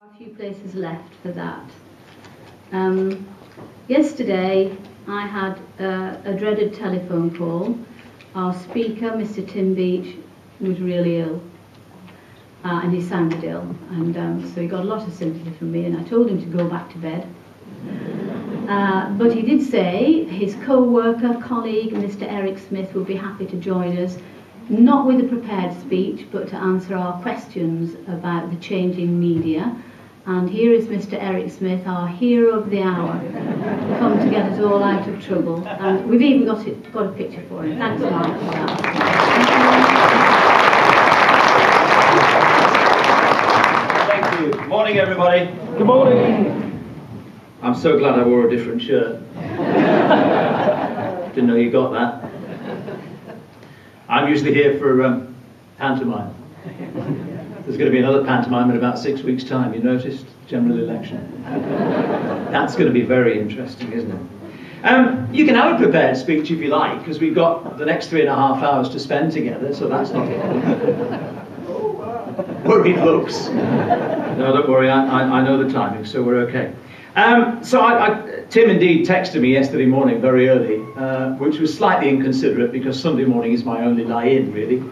A few places left for that. Yesterday I had a dreaded telephone call. Our speaker, Mr. Tim Beech, was really ill, and he sounded ill, and so he got a lot of sympathy from me, and I told him to go back to bed. But he did say his co-worker, colleague, Mr. Eric Smith, would be happy to join us, not with a prepared speech, but to answer our questions about the changing media. And here is Mr. Eric Smith, our hero of the hour, come to get us all out of trouble. And we've even got a picture for him. Thanks, Mark, for that. Thank you. Good morning, everybody. Good morning. I'm so glad I wore a different shirt. Didn't know you got that. I'm usually here for pantomime. There's going to be another pantomime in about 6 weeks' time, you noticed? General election. That's going to be very interesting, isn't it? You can have a prepared speech if you like, because we've got the next 3.5 hours to spend together, so that's not worried looks. No, don't worry, I know the timing, so we're okay. Tim indeed texted me yesterday morning very early, which was slightly inconsiderate because Sunday morning is my only lie-in, really.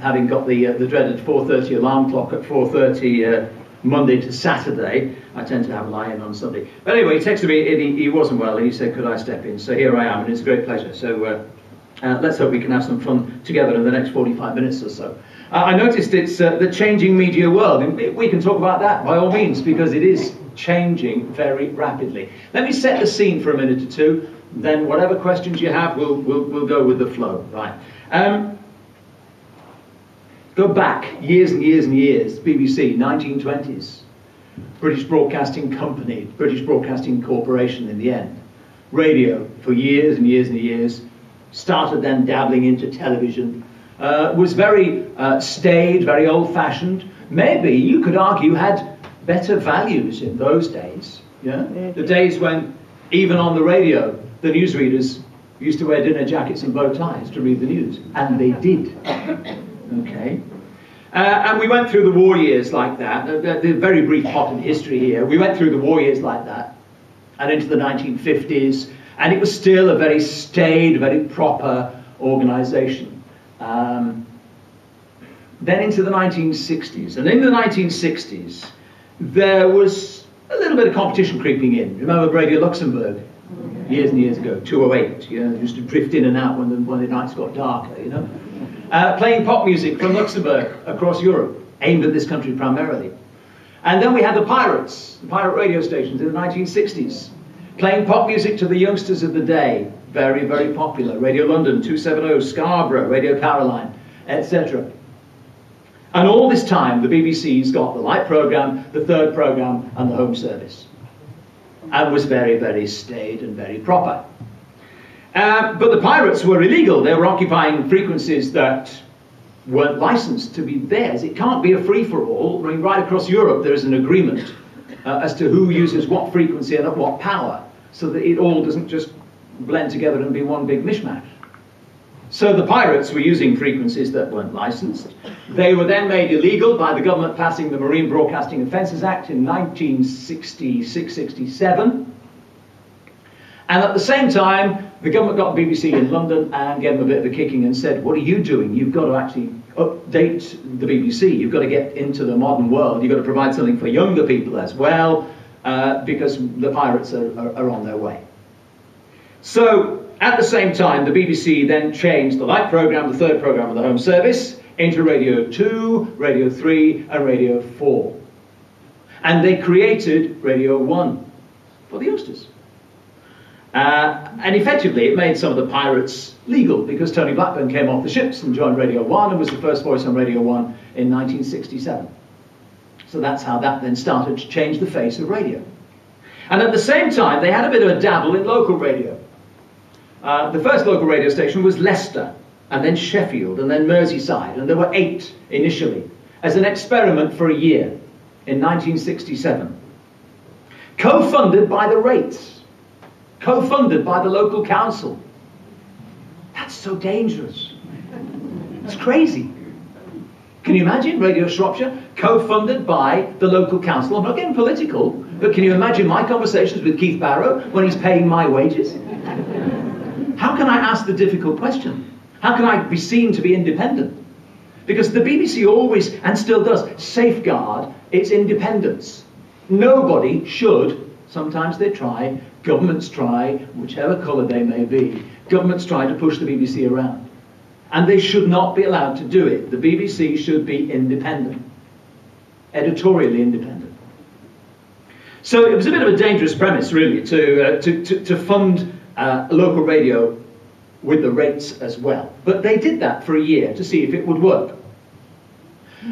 Having got the dreaded 4:30 alarm clock at 4:30 Monday to Saturday, I tend to have a lie-in on Sunday. But anyway, he texted me, he wasn't well, and he said, could I step in? So here I am, and it's a great pleasure. So let's hope we can have some fun together in the next 45 minutes or so. I noticed it's the changing media world, and we can talk about that by all means, because it is changing very rapidly. Let me set the scene for a minute or two, then whatever questions you have, we'll go with the flow. Right. Go back years and years and years, BBC, 1920s, British Broadcasting Company, British Broadcasting Corporation in the end. Radio for years and years and years, started then dabbling into television, was very staid, very old-fashioned, maybe you could argue had better values in those days. Yeah? The days when, even on the radio, the newsreaders used to wear dinner jackets and bow ties to read the news, and they did. Okay. And we went through the war years like that. A very brief hop in history here. We went through the war years like that, and into the 1950s, and it was still a very staid, very proper organisation. Then into the 1960s, and in the 1960s, there was a little bit of competition creeping in. Remember Radio Luxembourg? Years and years ago, 208, you know, used to drift in and out when the nights got darker, you know. Playing pop music from Luxembourg across Europe, aimed at this country primarily. And then we had the pirates, the pirate radio stations in the 1960s, playing pop music to the youngsters of the day, very, very popular. Radio London, 270, Scarborough, Radio Caroline, etc. And all this time, the BBC's got the light programme, the third programme, and the home service. And was very, very staid and very proper. But the pirates were illegal. They were occupying frequencies that weren't licensed to be theirs. It can't be a free-for-all. I mean, right across Europe there is an agreement as to who uses what frequency and at what power, so that it all doesn't just blend together and be one big mishmash. So the pirates were using frequencies that weren't licensed. They were then made illegal by the government passing the Marine Broadcasting Offences Act in 1966-67. And at the same time, the government got BBC in London and gave them a bit of a kicking and said, what are you doing? You've got to actually update the BBC. You've got to get into the modern world. You've got to provide something for younger people as well, because the pirates are on their way. So at the same time, the BBC then changed the light programme, the third programme of the home service, into Radio 2, Radio 3 and Radio 4. And they created Radio 1 for the youngsters. And effectively it made some of the pirates legal, because Tony Blackburn came off the ships and joined Radio 1 and was the first voice on Radio 1 in 1967. So that's how that then started to change the face of radio. And at the same time they had a bit of a dabble in local radio. The first local radio station was Leicester, and then Sheffield, and then Merseyside, and there were 8 initially, as an experiment for a year in 1967. Co-funded by the rates. Co-funded by the local council. That's so dangerous. It's crazy. Can you imagine Radio Shropshire, co-funded by the local council? I'm not getting political, but can you imagine my conversations with Keith Barrow when he's paying my wages? How can I ask the difficult question? How can I be seen to be independent? Because the BBC always, and still does, safeguard its independence. Nobody should, sometimes they try, governments try, whichever colour they may be, governments try to push the BBC around. And they should not be allowed to do it. The BBC should be independent, editorially independent. So it was a bit of a dangerous premise, really, to fund local radio with the rates as well. But they did that for a year to see if it would work.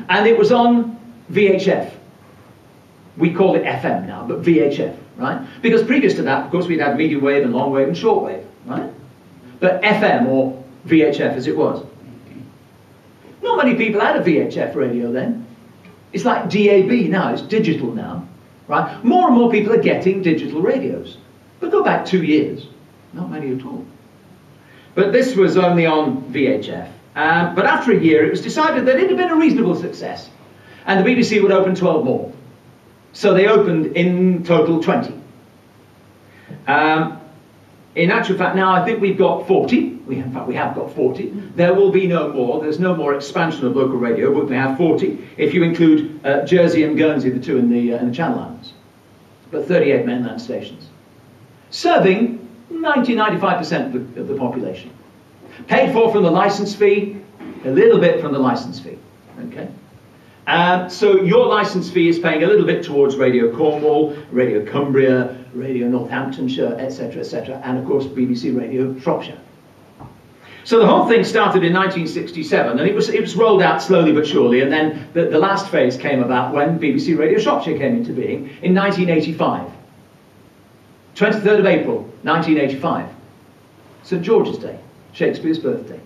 And it was on VHF. We call it FM now, but VHF, right? Because previous to that, of course, we'd had medium wave and long wave and short wave, right? But FM, or VHF as it was. Not many people had a VHF radio then. It's like DAB now, it's digital now, right? More and more people are getting digital radios. But go back 2 years, not many at all. But this was only on VHF. But after a year, it was decided that it had been a reasonable success. And the BBC would open 12 more. So they opened in total 20. In actual fact, now I think we've got 40. In fact, we have got 40. There will be no more. There's no more expansion of local radio, but we have 40, if you include Jersey and Guernsey, the two in the Channel Islands. But 38 mainland stations. Serving 90–95% of the population. Paid for from the licence fee, a little bit from the licence fee. Okay? So your licence fee is paying a little bit towards Radio Cornwall, Radio Cumbria, Radio Northamptonshire, etc., and of course BBC Radio Shropshire. So the whole thing started in 1967, and it was rolled out slowly but surely, and then the last phase came about when BBC Radio Shropshire came into being in 1985. 23rd of April, 1985. St George's Day, Shakespeare's birthday.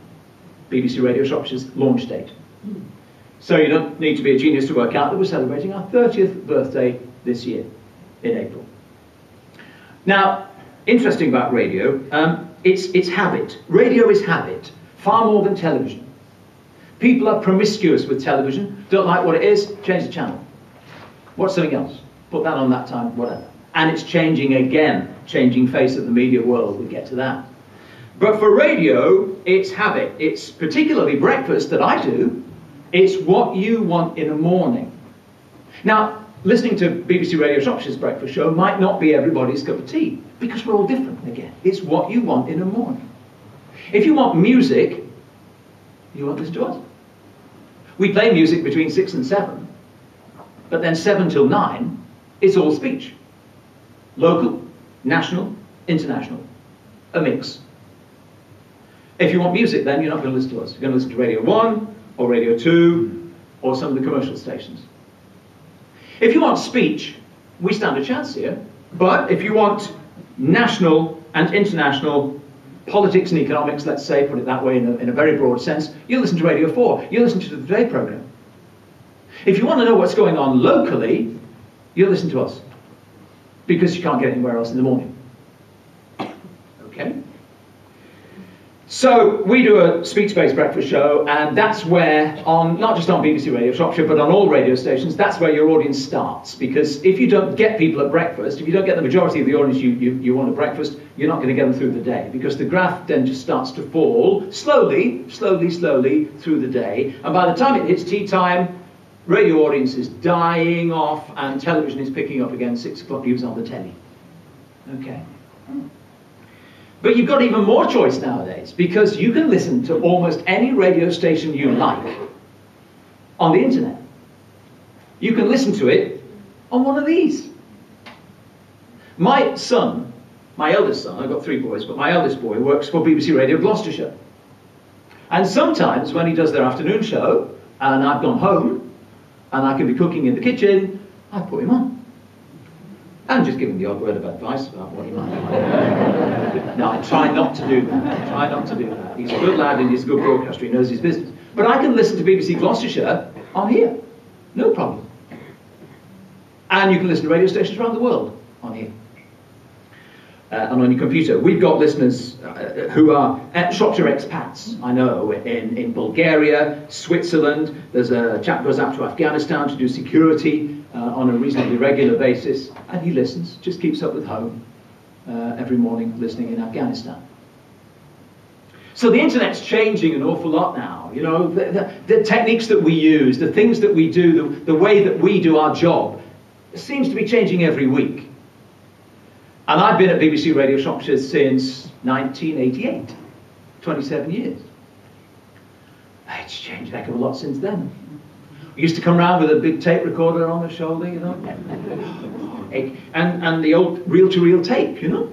BBC Radio Shropshire's launch date. So you don't need to be a genius to work out that we're celebrating our 30th birthday this year, in April. Now, interesting about radio, it's habit. Radio is habit, far more than television. People are promiscuous with television, don't like what it is, change the channel. Watch something else, put that on that time, whatever. And it's changing again, changing face of the media world, we'll get to that. But for radio, it's habit. It's particularly breakfast that I do. It's what you want in the morning. Now, listening to BBC Radio Shropshire's breakfast show might not be everybody's cup of tea, because we're all different again. It's what you want in the morning. If you want music, you won't listen to us. We play music between 6 and 7, but then 7 till 9, it's all speech. Local, national, international, a mix. If you want music, then you're not going to listen to us. You're going to listen to Radio 1, or Radio 2, or some of the commercial stations. If you want speech, we stand a chance here. But if you want national and international politics and economics, let's say, put it that way in a very broad sense, you'll listen to Radio 4. You'll listen to the Today programme. If you want to know what's going on locally, you'll listen to us. Because you can't get anywhere else in the morning. Okay? So we do a speech-based breakfast show, and that's where, not just on BBC Radio Shropshire, but on all radio stations, that's where your audience starts. Because if you don't get people at breakfast, if you don't get the majority of the audience you want at breakfast, you're not going to get them through the day. Because the graph then just starts to fall slowly through the day. And by the time it hits tea time, radio audience is dying off, and television is picking up again, 6 o'clock news on the telly. Okay. But you've got even more choice nowadays, because you can listen to almost any radio station you like on the internet. You can listen to it on one of these. My son, my eldest son, I've got 3 boys, but my eldest boy works for BBC Radio Gloucestershire. And sometimes when he does their afternoon show, and I've gone home, and I can be cooking in the kitchen, I put him on. And just give him the odd word of advice about what he might like. No, I try not to do that. I try not to do that. He's a good lad and he's a good broadcaster. He knows his business. But I can listen to BBC Gloucestershire on here. No problem. And you can listen to radio stations around the world on here. and on your computer. We've got listeners who are Shropshire expats, I know, in Bulgaria, Switzerland. There's a chap who goes out to Afghanistan to do security on a reasonably regular basis, and he listens, just keeps up with home every morning, listening in Afghanistan. So the internet's changing an awful lot now. You know, the techniques that we use, the things that we do, the way that we do our job, seems to be changing every week. And I've been at BBC Radio Shropshire since 1988, 27 years. It's changed a heck of a lot since then. We used to come around with a big tape recorder on the shoulder, you know, and the old reel-to-reel tape, you know.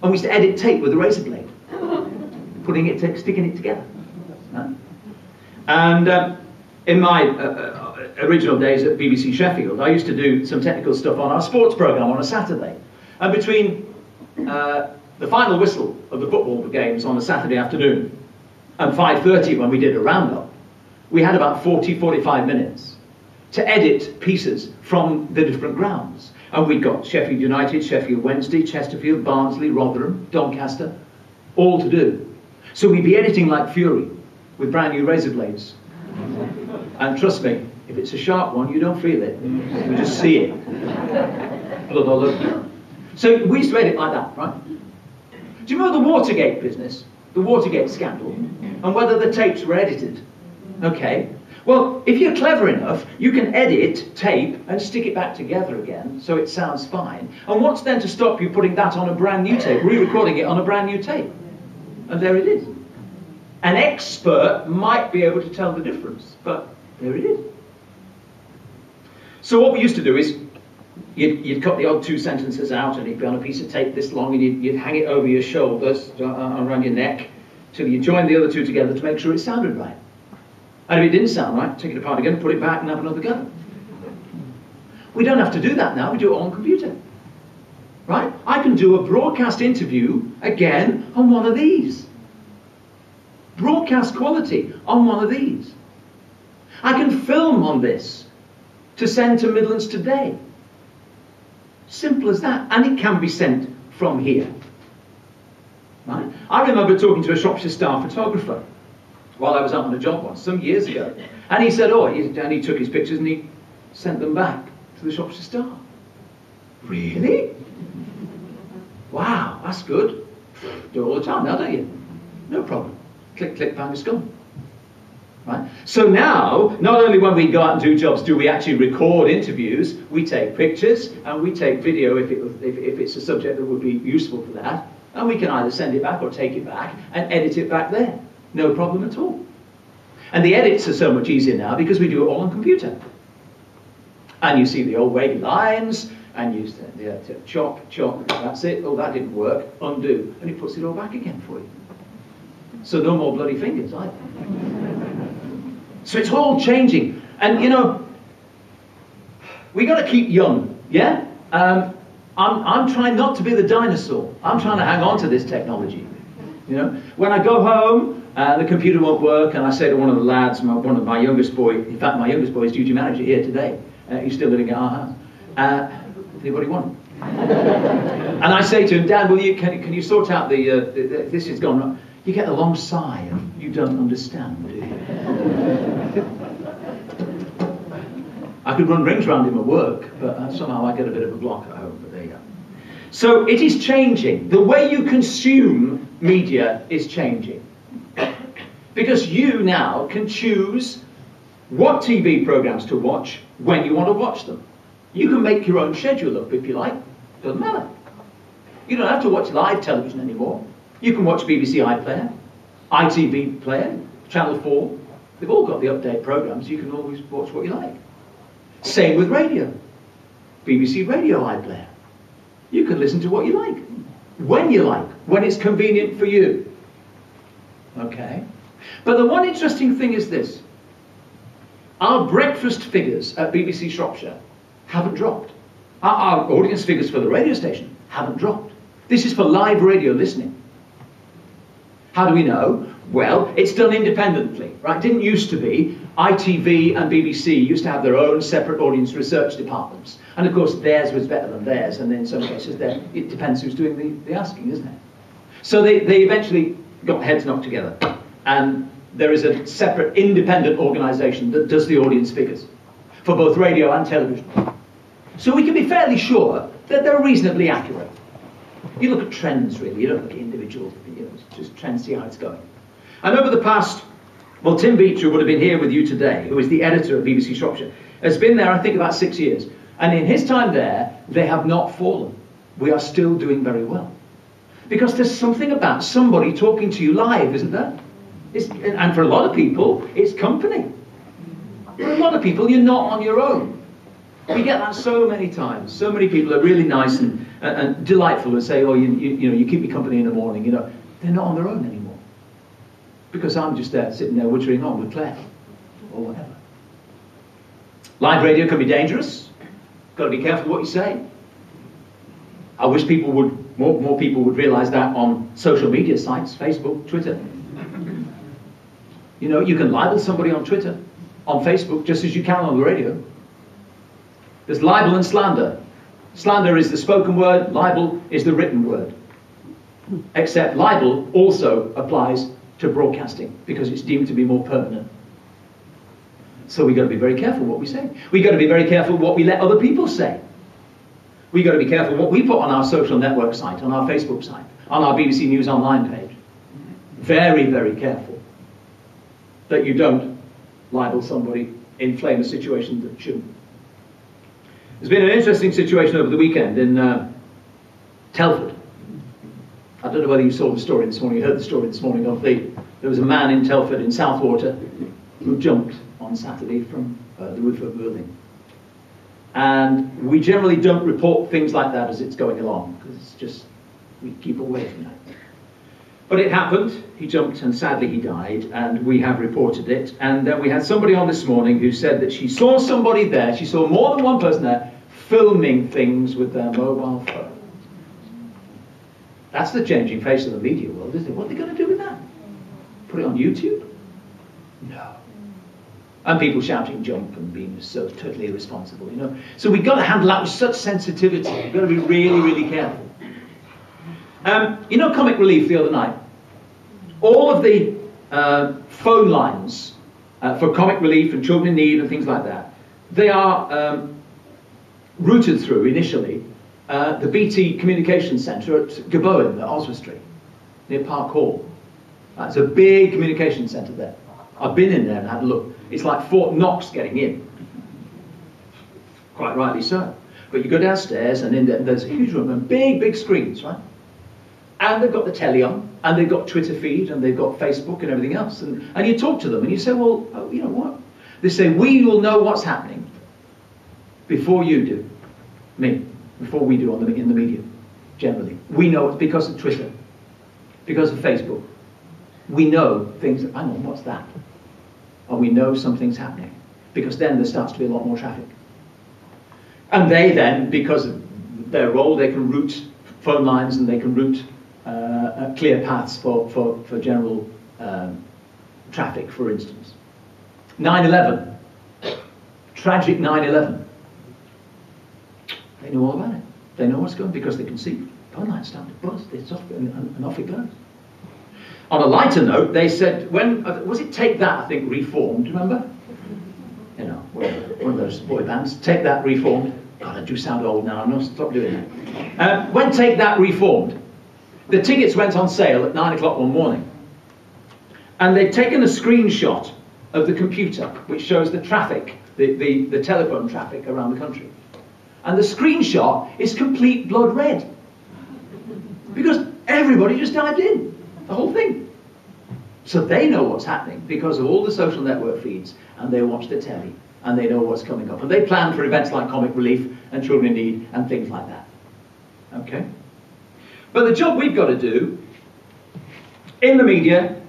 And we used to edit tape with a razor blade, sticking it together. And in my original days at BBC Sheffield, I used to do some technical stuff on our sports programme on a Saturday. And between the final whistle of the football games on a Saturday afternoon and 5:30 when we did a roundup, we had about 45 minutes to edit pieces from the different grounds. And we got Sheffield United, Sheffield Wednesday, Chesterfield, Barnsley, Rotherham, Doncaster, all to do. So we'd be editing like fury with brand new razor blades. And trust me, if it's a sharp one, you don't feel it. You just see it. Blood all over. So we used to edit like that, right? Do you remember the Watergate business? The Watergate Scandal? And whether the tapes were edited? Okay. Well, if you're clever enough, you can edit tape and stick it back together again so it sounds fine. And what's then to stop you putting that on a brand new tape, re-recording it on a brand new tape? And there it is. An expert might be able to tell the difference, but there it is. So what we used to do is, you'd cut the odd 2 sentences out and it'd be on a piece of tape this long, and you'd hang it over your shoulders, around your neck, till you join the other 2 together to make sure it sounded right. And if it didn't sound right, take it apart again, put it back and have another go. We don't have to do that now, we do it all on computer. Right? I can do a broadcast interview, again, on one of these. Broadcast quality on one of these. I can film on this to send to Midlands Today. Simple as that. And it can be sent from here. Right? I remember talking to a Shropshire Star photographer while I was out on a job once, some years ago. And he said, and he took his pictures and he sent them back to the Shropshire Star. Really? Wow, that's good. Do it all the time now, don't you? No problem. Click, click, bang, it's gone. Right? So now, not only when we go out and do jobs do we actually record interviews, we take pictures and we take video if it's a subject that would be useful for that, and we can either send it back or take it back and edit it back there. No problem at all. And the edits are so much easier now because we do it all on computer. And you see the old wavy lines, and you chop, that's it, oh that didn't work, undo, and it puts it all back again for you. So no more bloody fingers either. So it's all changing. And you know, we got to keep young, yeah? I'm trying not to be the dinosaur. I'm trying to hang on to this technology. You know, when I go home, the computer won't work, and I say to one of the lads, one of my youngest boy, in fact my youngest boy is duty manager here today, he's still living at our house, anybody want? And I say to him, Dad, can you sort out this has gone wrong? You get the long sigh of, you don't understand, do you? I could run rings around him at work, but somehow I get a bit of a block at home, but there you go. So it is changing. The way you consume media is changing. Because you now can choose what TV programmes to watch when you want to watch them. You can make your own schedule up if you like. Doesn't matter. You don't have to watch live television anymore. You can watch BBC iPlayer, ITV Player, Channel 4. They've all got the update programmes. You can always watch what you like. Same with radio. BBC Radio iPlayer. You can listen to what you like, when it's convenient for you. Okay? But the one interesting thing is this. Our breakfast figures at BBC Shropshire haven't dropped. Our audience figures for the radio station haven't dropped. This is for live radio listening. How do we know? Well, it's done independently, right? Didn't used to be. ITV and BBC used to have their own separate audience research departments. And of course, theirs was better than theirs, and in some cases, it depends who's doing the asking, isn't it? So they eventually got heads knocked together. And there is a separate independent organisation that does the audience figures for both radio and television. So we can be fairly sure that they're reasonably accurate. You look at trends, really. You don't look at individual, just trends, see how it's going. And over the past, well, Tim Beech, who would have been here with you today, who is the editor of BBC Shropshire, has been there, I think, about 6 years. And in his time there, they have not fallen. We are still doing very well. Because there's something about somebody talking to you live, isn't there? And for a lot of people, it's company. For a lot of people, you're not on your own. We get that so many times. So many people are really nice and delightful and say, oh, you keep me company in the morning. They're not on their own anymore. Because I'm just there, sitting there wittering on with Claire, or whatever. Live radio can be dangerous. Got to be careful what you say. I wish more people would realise that on social media sites, Facebook, Twitter. You can libel somebody on Twitter, on Facebook, just as you can on the radio. There's libel and slander. Slander is the spoken word, libel is the written word. Except libel also applies to broadcasting because it's deemed to be more permanent. So we've got to be very careful what we say. We've got to be very careful what we let other people say. We've got to be careful what we put on our social network site, on our Facebook site, on our BBC News Online page. Very, very careful that you don't libel somebody, inflame a situation that shouldn't. There's been an interesting situation over the weekend in Telford. I don't know whether you saw the story this morning, you heard the story this morning of there was a man in Telford in Southwater who jumped on Saturday from the roof of a building. And we generally don't report things like that as it's going along, because it's just, we keep away from that. But it happened, he jumped and sadly he died, and we have reported it. And then we had somebody on this morning who said that she saw somebody there, she saw more than one person there, filming things with their mobile phone. That's the changing face of the media world, isn't it? What are they going to do with that? Put it on YouTube? No. And people shouting jump and being so totally irresponsible, So we've got to handle that with such sensitivity. We've got to be really, really careful. Comic Relief the other night, all of the phone lines for Comic Relief and Children in Need and things like that, they are routed through, initially, the BT Communications Centre at Gabowen, at Oswestry, near Park Hall. It's a big communication centre there. I've been in there and had a look. It's like Fort Knox getting in. Quite rightly so. But you go downstairs and in there's a huge room and big, big screens, right? And they've got the telly on, and they've got Twitter feed, and they've got Facebook and everything else. And you talk to them and you say, well, what? They say, we will know what's happening before you do. Before we do in the media, generally. We know it because of Twitter, because of Facebook. We know things, hang on, what's that? And we know something's happening, because then there starts to be a lot more traffic. And they then, because of their role, they can route phone lines and they can route clear paths for general traffic, for instance. 9/11, tragic 9/11. They know all about it. They know what's going on because they can see phone lines start to buzz. It's off, and off it goes. On a lighter note, they said, when was it Take That, I think, reformed, remember? One of those boy bands, Take That reformed. God, I do sound old now, I'm not stop doing that. When Take That reformed, the tickets went on sale at 9 o'clock one morning. And they'd taken a screenshot of the computer, which shows the traffic, the telephone traffic around the country. And the screenshot is complete blood red. Because everybody just dived in, the whole thing. So they know what's happening because of all the social network feeds, and they watch the telly, and they know what's coming up. And they plan for events like Comic Relief and Children in Need and things like that. Okay? But the job we've got to do in the media,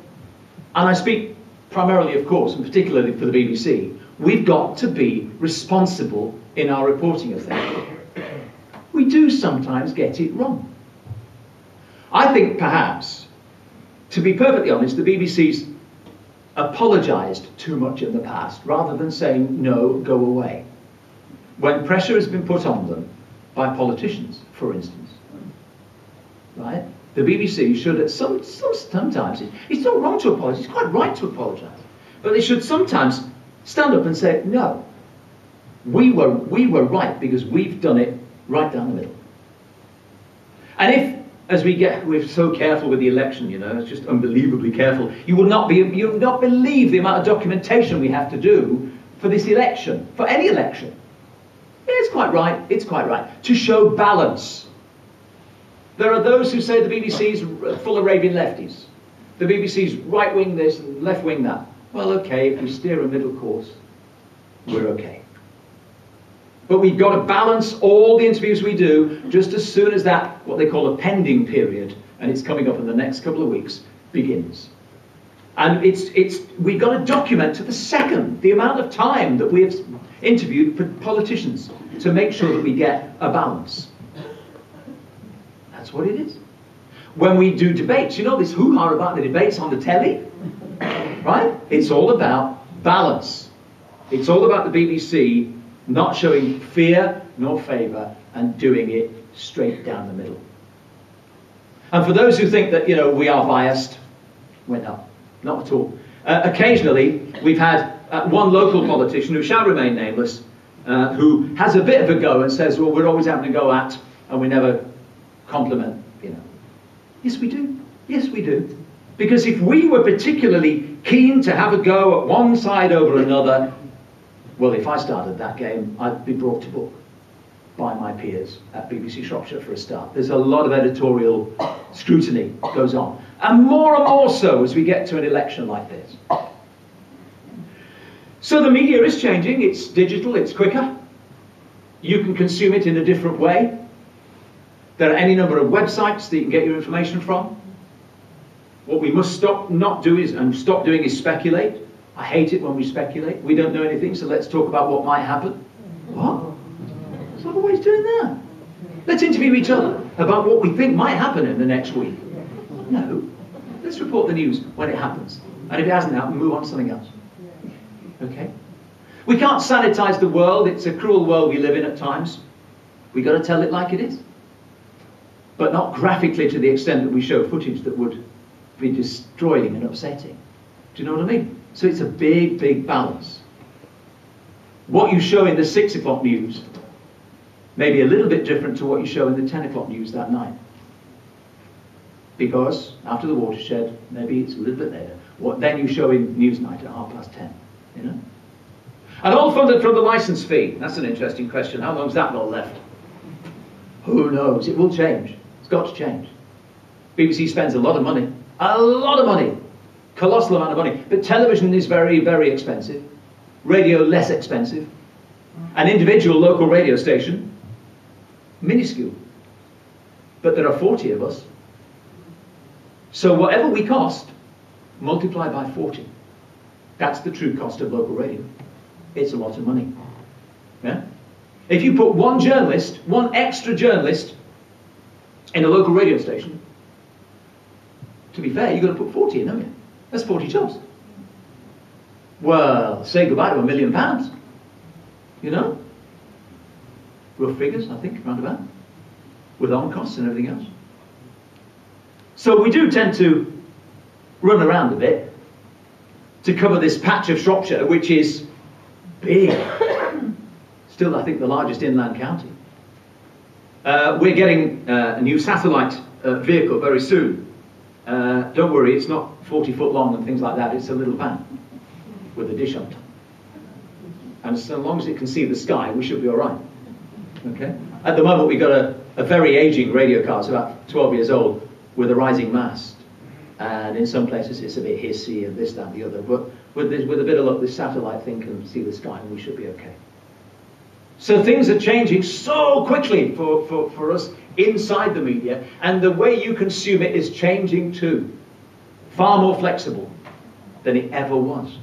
and I speak primarily, of course, and particularly for the BBC, we've got to be responsible in our reporting of things. We do sometimes get it wrong. I think perhaps to be perfectly honest, the BBC's apologised too much in the past, rather than saying, no, go away. When pressure has been put on them by politicians, for instance, right? The BBC should at sometimes, it's not wrong to apologise, it's quite right to apologise, but they should sometimes stand up and say, no, we were right because we've done it right down the middle. And if, as we're so careful with the election, you know, it's just unbelievably careful, you would not believe the amount of documentation we have to do for this election, for any election. Yeah, it's quite right, to show balance. There are those who say the BBC's full Arabian lefties. The BBC's right-wing this and left-wing that. Well, okay, if we steer a middle course, we're okay. But we've got to balance all the interviews we do just as soon as that, what they call a pending period, and it's coming up in the next couple of weeks, begins. And we've got to document to the second the amount of time that we have interviewed politicians to make sure that we get a balance. That's what it is. When we do debates, you know this hoo-ha about the debates on the telly, right? It's all about balance. It's all about the BBC not showing fear nor favour and doing it straight down the middle. And for those who think that, you know, we are biased, we're not at all. Occasionally, we've had one local politician who shall remain nameless, who has a bit of a go and says, well, we're always having a go at, and we never compliment, you know. Yes, we do. Yes, we do. Because if we were particularly keen to have a go at one side over another, well, if I started that game, I'd be brought to book by my peers at BBC Shropshire for a start. There's a lot of editorial scrutiny goes on. And more so as we get to an election like this. So the media is changing. It's digital, it's quicker. You can consume it in a different way. There are any number of websites that you can get your information from. What we must stop doing is speculate. I hate it when we speculate. We don't know anything, so let's talk about what might happen. What? There's other ways of doing that. Let's interview each other about what we think might happen in the next week. No. Let's report the news when it happens. And if it hasn't happened, move on to something else. Okay? We can't sanitize the world. It's a cruel world we live in at times. We've got to tell it like it is. But not graphically to the extent that we show footage that would be destroying and upsetting. Do you know what I mean? So it's a big, big balance. What you show in the 6 o'clock news may be a little bit different to what you show in the 10 o'clock news that night. Because after the watershed, maybe it's a little bit later. What then you show in Newsnight at 10:30, you know? And all funded from the licence fee. That's an interesting question. How long's that lot left? Who knows? It will change. It's got to change. BBC spends a lot of money. A lot of money. Colossal amount of money. But television is very, very expensive. Radio less expensive. An individual local radio station, minuscule. But there are 40 of us. So whatever we cost, multiply by 40. That's the true cost of local radio. It's a lot of money. Yeah? If you put one journalist, one extra journalist, in a local radio station, to be fair, you've got to put 40 in, haven't you? That's 40 jobs. Well, say goodbye to £1 million. You know? Rough figures, I think, round about. With on costs and everything else. So we do tend to run around a bit to cover this patch of Shropshire, which is big. Still, I think, the largest inland county. We're getting a new satellite vehicle very soon. Don't worry, it's not 40 foot long and things like that. It's a little van with a dish on top. And so long as it can see the sky, we should be all right. Okay? At the moment, we've got a very aging radio car. It's about 12 years old with a rising mast. And in some places, it's a bit hissy and this, that, and the other. But with a bit of luck, this satellite thing can see the sky and we should be okay. So things are changing so quickly for us inside the media, and the way you consume it is changing too. Far more flexible than it ever was.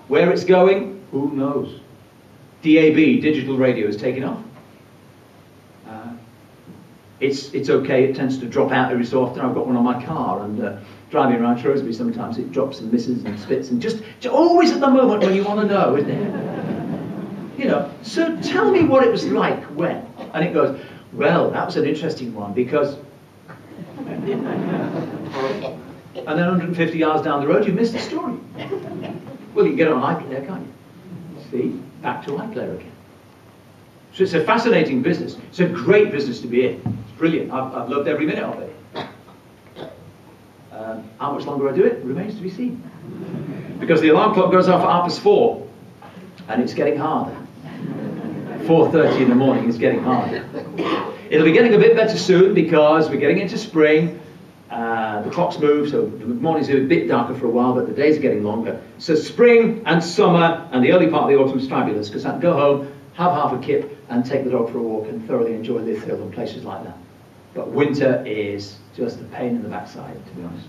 Where it's going, who knows? DAB, digital radio, is taking off. It's okay, it tends to drop out every so often. I've got one on my car, and driving around Shrewsbury sometimes, it drops and misses and spits, and just always at the moment when you want to know, isn't it? You know, so tell me what it was like when. And it goes, well, that was an interesting one because... And then 150 yards down the road, you missed the story. Well, you can get on iPlayer, can't you? See? Back to iPlayer again. So it's a fascinating business. It's a great business to be in. It's brilliant. I've loved every minute of it. How much longer I do it remains to be seen. Because the alarm clock goes off at 4:30, and it's getting harder. 4:30 in the morning is getting harder. It'll be getting a bit better soon because we're getting into spring. The clocks move, so the mornings are a bit darker for a while, but the days are getting longer. So spring and summer and the early part of the autumn is fabulous because I can go home, have half a kip, and take the dog for a walk and thoroughly enjoy Lith Hill and places like that. But winter is just a pain in the backside, to be honest.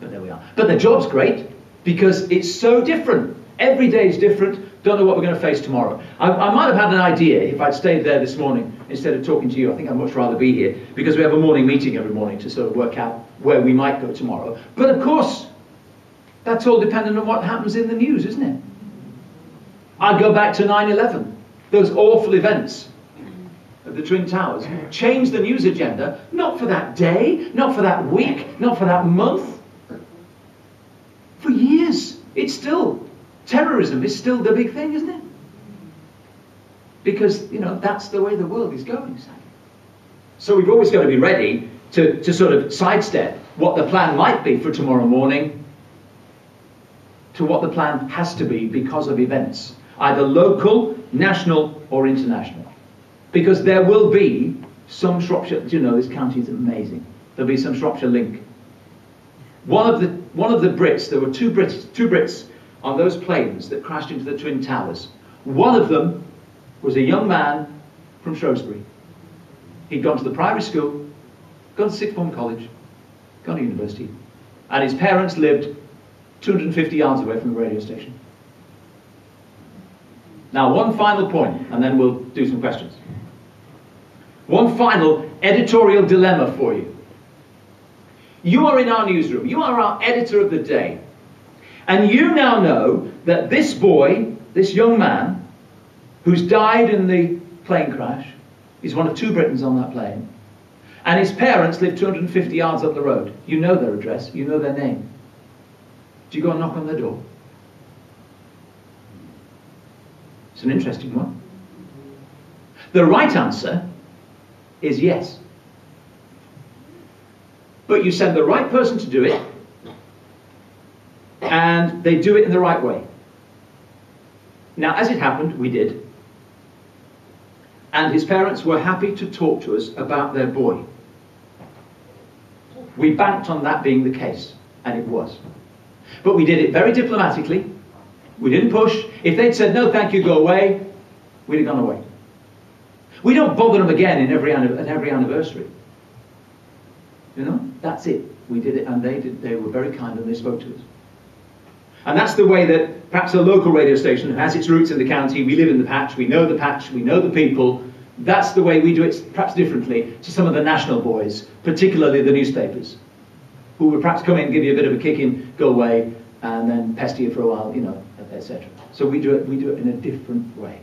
But there we are. But the job's great because it's so different. Every day is different. Don't know what we're going to face tomorrow. I might have had an idea if I'd stayed there this morning instead of talking to you. I think I'd much rather be here because we have a morning meeting every morning to sort of work out where we might go tomorrow. But of course, that's all dependent on what happens in the news, isn't it? I'd go back to 9/11, those awful events at the Twin Towers. Change the news agenda, not for that day, not for that week, not for that month. For years, it's still... Terrorism is still the big thing, isn't it? Because, you know, that's the way the world is going, sadly. So we've always got to be ready to sort of sidestep what the plan might be for tomorrow morning to what the plan has to be because of events, either local, national, or international. Because there will be some Shropshire, do you know, this county is amazing. There'll be some Shropshire link. One of the Brits, there were two Brits on those planes that crashed into the Twin Towers. One of them was a young man from Shrewsbury. He'd gone to the primary school, gone to sixth form college, gone to university, and his parents lived 250 yards away from the radio station. Now, one final point, and then we'll do some questions. One final editorial dilemma for you. You are in our newsroom. You are our editor of the day. And you now know that this boy, this young man, who's died in the plane crash, is one of two Britons on that plane, and his parents live 250 yards up the road. You know their address, you know their name. Do you go and knock on their door? It's an interesting one. The right answer is yes. But you send the right person to do it, and they do it in the right way. Now, as it happened, we did. And his parents were happy to talk to us about their boy. We banked on that being the case, and it was. But we did it very diplomatically. We didn't push. If they'd said, no, thank you, go away, we'd have gone away. We don't bother them again at every anniversary. You know, that's it. We did it, and they were very kind, and they spoke to us. And that's the way that perhaps a local radio station has its roots in the county. We live in the patch, we know the people. That's the way we do it, perhaps differently to some of the national boys, particularly the newspapers, who would perhaps come in, give you a bit of a kick in, go away, and then pester you for a while, you know, etc. So we do it in a different way.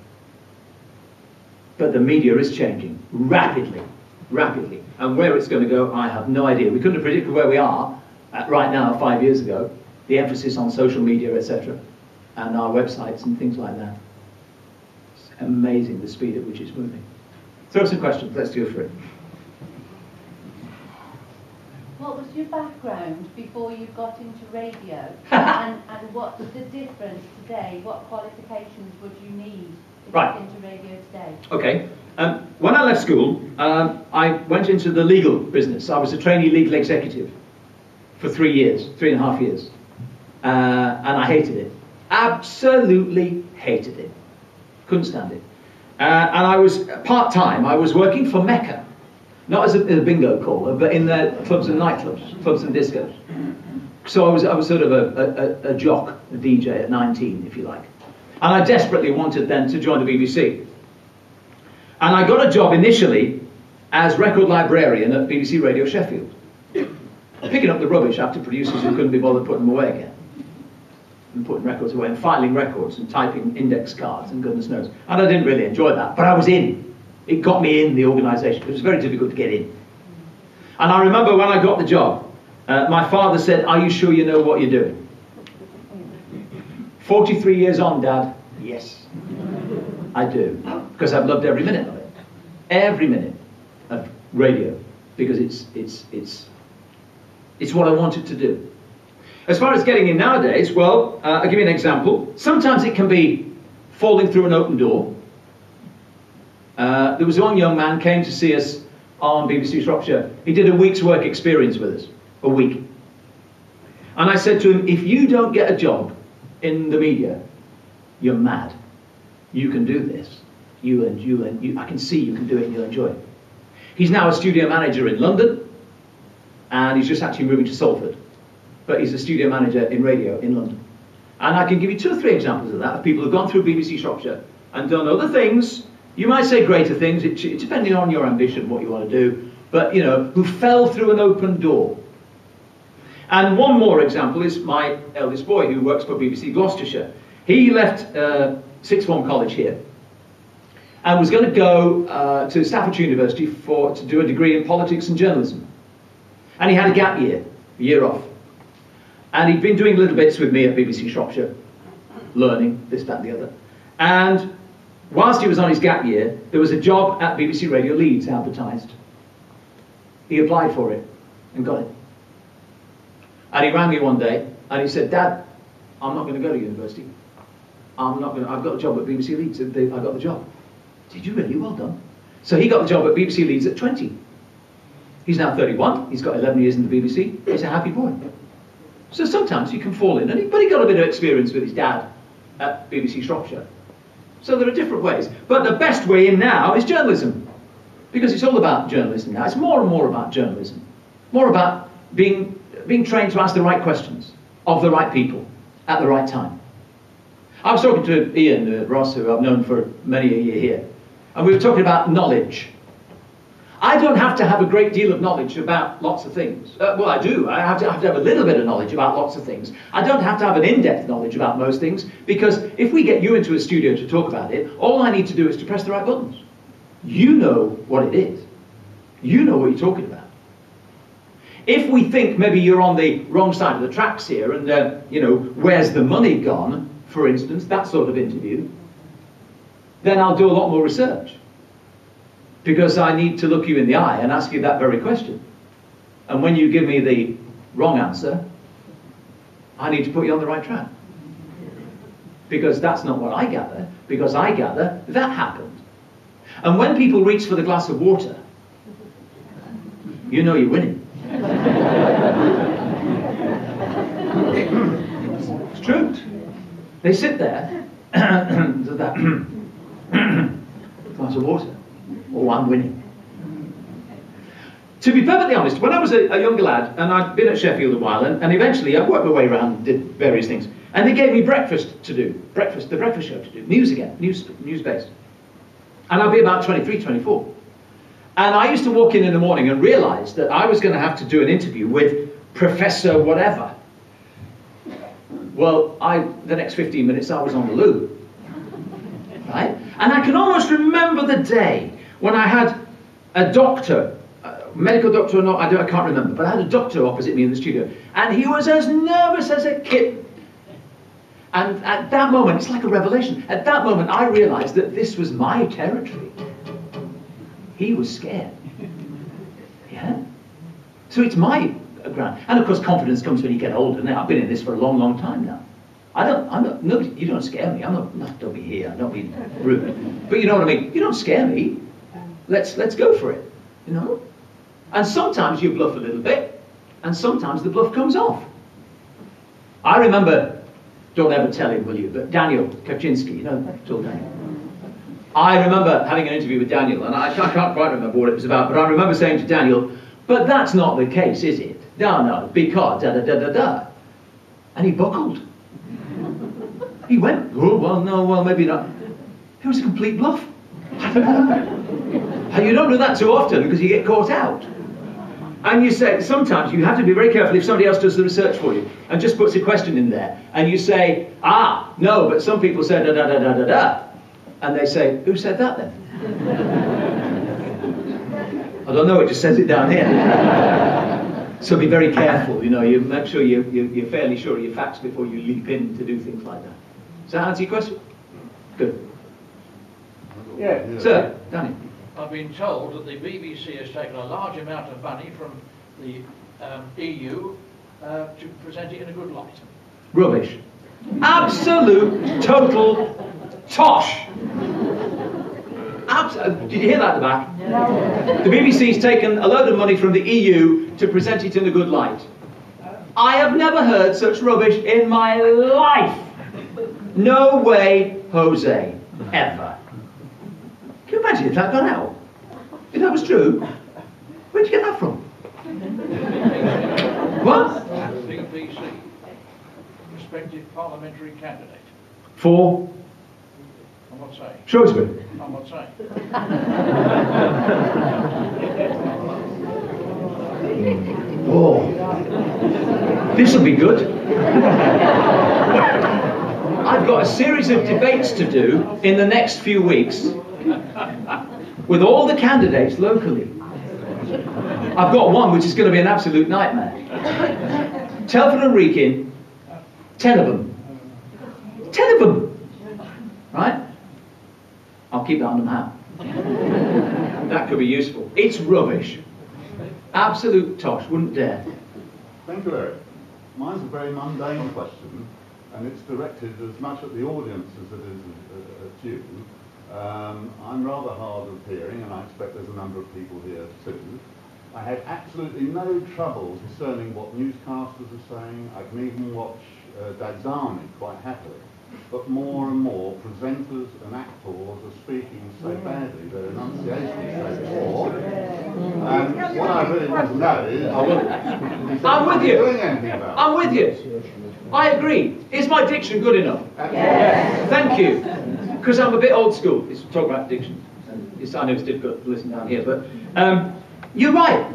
But the media is changing rapidly. And where it's going to go, I have no idea. We couldn't have predicted where we are right now 5 years ago. The emphasis on social media, etc., and our websites and things like that. It's amazing the speed at which it's moving. Throw some questions. Let's do it for it. What was your background before you got into radio? and what's the difference today? What qualifications would you need to get into radio today? Okay. When I left school, I went into the legal business. I was a trainee legal executive for 3.5 years. And I hated it. Absolutely hated it. Couldn't stand it. And I was part-time. I was working for Mecca. Not as a bingo caller, but in their clubs and nightclubs, clubs and discos. So I was sort of a jock, a DJ at 19, if you like. And I desperately wanted then to join the BBC. And I got a job initially as record librarian at BBC Radio Sheffield. picking up the rubbish after producers who couldn't be bothered putting them away again. And putting records away and filing records and typing index cards and goodness knows. And I didn't really enjoy that, but I was in. It got me in the organisation. It was very difficult to get in. And I remember when I got the job, my father said, "Are you sure you know what you're doing?" 43 years on, Dad, yes, I do. Because I've loved every minute of it. Every minute of radio. Because it's what I wanted to do. As far as getting in nowadays, well, I'll give you an example. Sometimes it can be falling through an open door. There was one young man came to see us on BBC Shropshire. He did a week's work experience with us. A week. And I said to him, if you don't get a job in the media, you're mad. You can do this. I can see you can do it and you'll enjoy it. He's now a studio manager in London, and he's just actually moving to Salford. But he's a studio manager in radio in London. And I can give you 2 or 3 examples of that, of people who've gone through BBC Shropshire and done other things. You might say greater things, it's depending on your ambition, what you want to do, but, you know, who fell through an open door. And one more example is my eldest boy, who works for BBC Gloucestershire. He left Sixth Form College here and was going to go to Staffordshire University to do a degree in politics and journalism. And he had a gap year, a year off. And he'd been doing little bits with me at BBC Shropshire, learning this, that, and the other. And whilst he was on his gap year, there was a job at BBC Radio Leeds advertised. He applied for it and got it. And he rang me one day and he said, "Dad, I'm not going to go to university. I've got a job at BBC Leeds. I got the job." "Did you really? Well done." So he got the job at BBC Leeds at 20. He's now 31. He's got 11 years in the BBC. He's a happy boy. So sometimes you can fall in, but he got a bit of experience with his dad at BBC Shropshire. So there are different ways. But the best way in now is journalism. Because it's all about journalism now. It's more and more about journalism. More about being trained to ask the right questions of the right people at the right time. I was talking to Ian Ross, who I've known for many a year here, and we were talking about knowledge. I don't have to have a great deal of knowledge about lots of things. Well, I do. I have to have a little bit of knowledge about lots of things. I don't have to have an in-depth knowledge about most things, because if we get you into a studio to talk about it, all I need to do is to press the right buttons. You know what it is. You know what you're talking about. If we think maybe you're on the wrong side of the tracks here, and, you know, where's the money gone, for instance, that sort of interview, then I'll do a lot more research. Because I need to look you in the eye and ask you that very question. And when you give me the wrong answer, I need to put you on the right track. Because that's not what I gather. Because I gather that happened. And when people reach for the glass of water, you know you're winning. It's true. They sit there with that glass of water. Oh, I'm winning. To be perfectly honest, when I was a younger lad, and I'd been at Sheffield a while, and eventually I worked my way around and did various things, and they gave me breakfast to do, the breakfast show to do, news again, news-based. And I'd be about 23, 24. And I used to walk in the morning and realise that I was going to have to do an interview with Professor whatever. Well, the next 15 minutes I was on the loo. Right? And I can almost remember the day when I had a doctor, medical doctor or not, I can't remember, but I had a doctor opposite me in the studio, and he was as nervous as a kitten. And at that moment, it's like a revelation, at that moment I realised that this was my territory. He was scared. Yeah? So it's my ground. And of course confidence comes when you get older. Now, I've been in this for a long, long time now. You don't scare me. Don't be here, don't be rude. But you know what I mean? You don't scare me. Let's go for it, you know? And sometimes you bluff a little bit, and sometimes the bluff comes off. I remember, don't ever tell him, will you, but Daniel Kaczynski, you know, told Daniel. I remember having an interview with Daniel, and I can't quite remember what it was about, but I remember saying to Daniel, "But that's not the case, is it? No, because da-da-da-da-da." And he buckled. He went, "Oh, well, maybe not." It was a complete bluff. And you don't do that too often because you get caught out. And you say, sometimes you have to be very careful if somebody else does the research for you and just puts a question in there. And you say, no, but some people said da-da-da-da-da-da. And they say, who said that then? I don't know, it just says it down here. So be very careful, you know, you make sure you're fairly sure of your facts before you leap in to do things like that. Does that answer your question? Good. Yeah. Sir, Danny. I've been told that the BBC has taken a large amount of money from the EU to present it in a good light. Rubbish. Absolute, total tosh. Did you hear that at the back? No. The BBC's taken a load of money from the EU to present it in a good light. I have never heard such rubbish in my life. No way, Jose. Ever. Can you imagine if that got out? If that was true? Where'd you get that from? What? BBC. Prospective parliamentary candidate. For? I'm not saying. Shrewsbury. I'm not saying. Oh. This'll be good. I've got a series of debates to do in the next few weeks with all the candidates locally. I've got one which is going to be an absolute nightmare. Telford and Wrekin, 10 of them. 10 of them! Right? I'll keep that on the map. That could be useful. It's rubbish. Absolute tosh, wouldn't dare. Thank you, Eric. Mine's a very mundane question, and it's directed as much at the audience as it is at you. I'm rather hard of hearing, and I expect there's a number of people here too. I had absolutely no trouble discerning what newscasters are saying. I can even watch Dazami quite happily. But more and more presenters and actors are speaking so badly, their enunciation is so poor. And what I really want to know is... I'm with you. Doing anything about it? I'm with you. I agree. Is my diction good enough? Yes. Thank you. Because I'm a bit old school. It's talk about diction. I know it's difficult to listen down here, but you're right.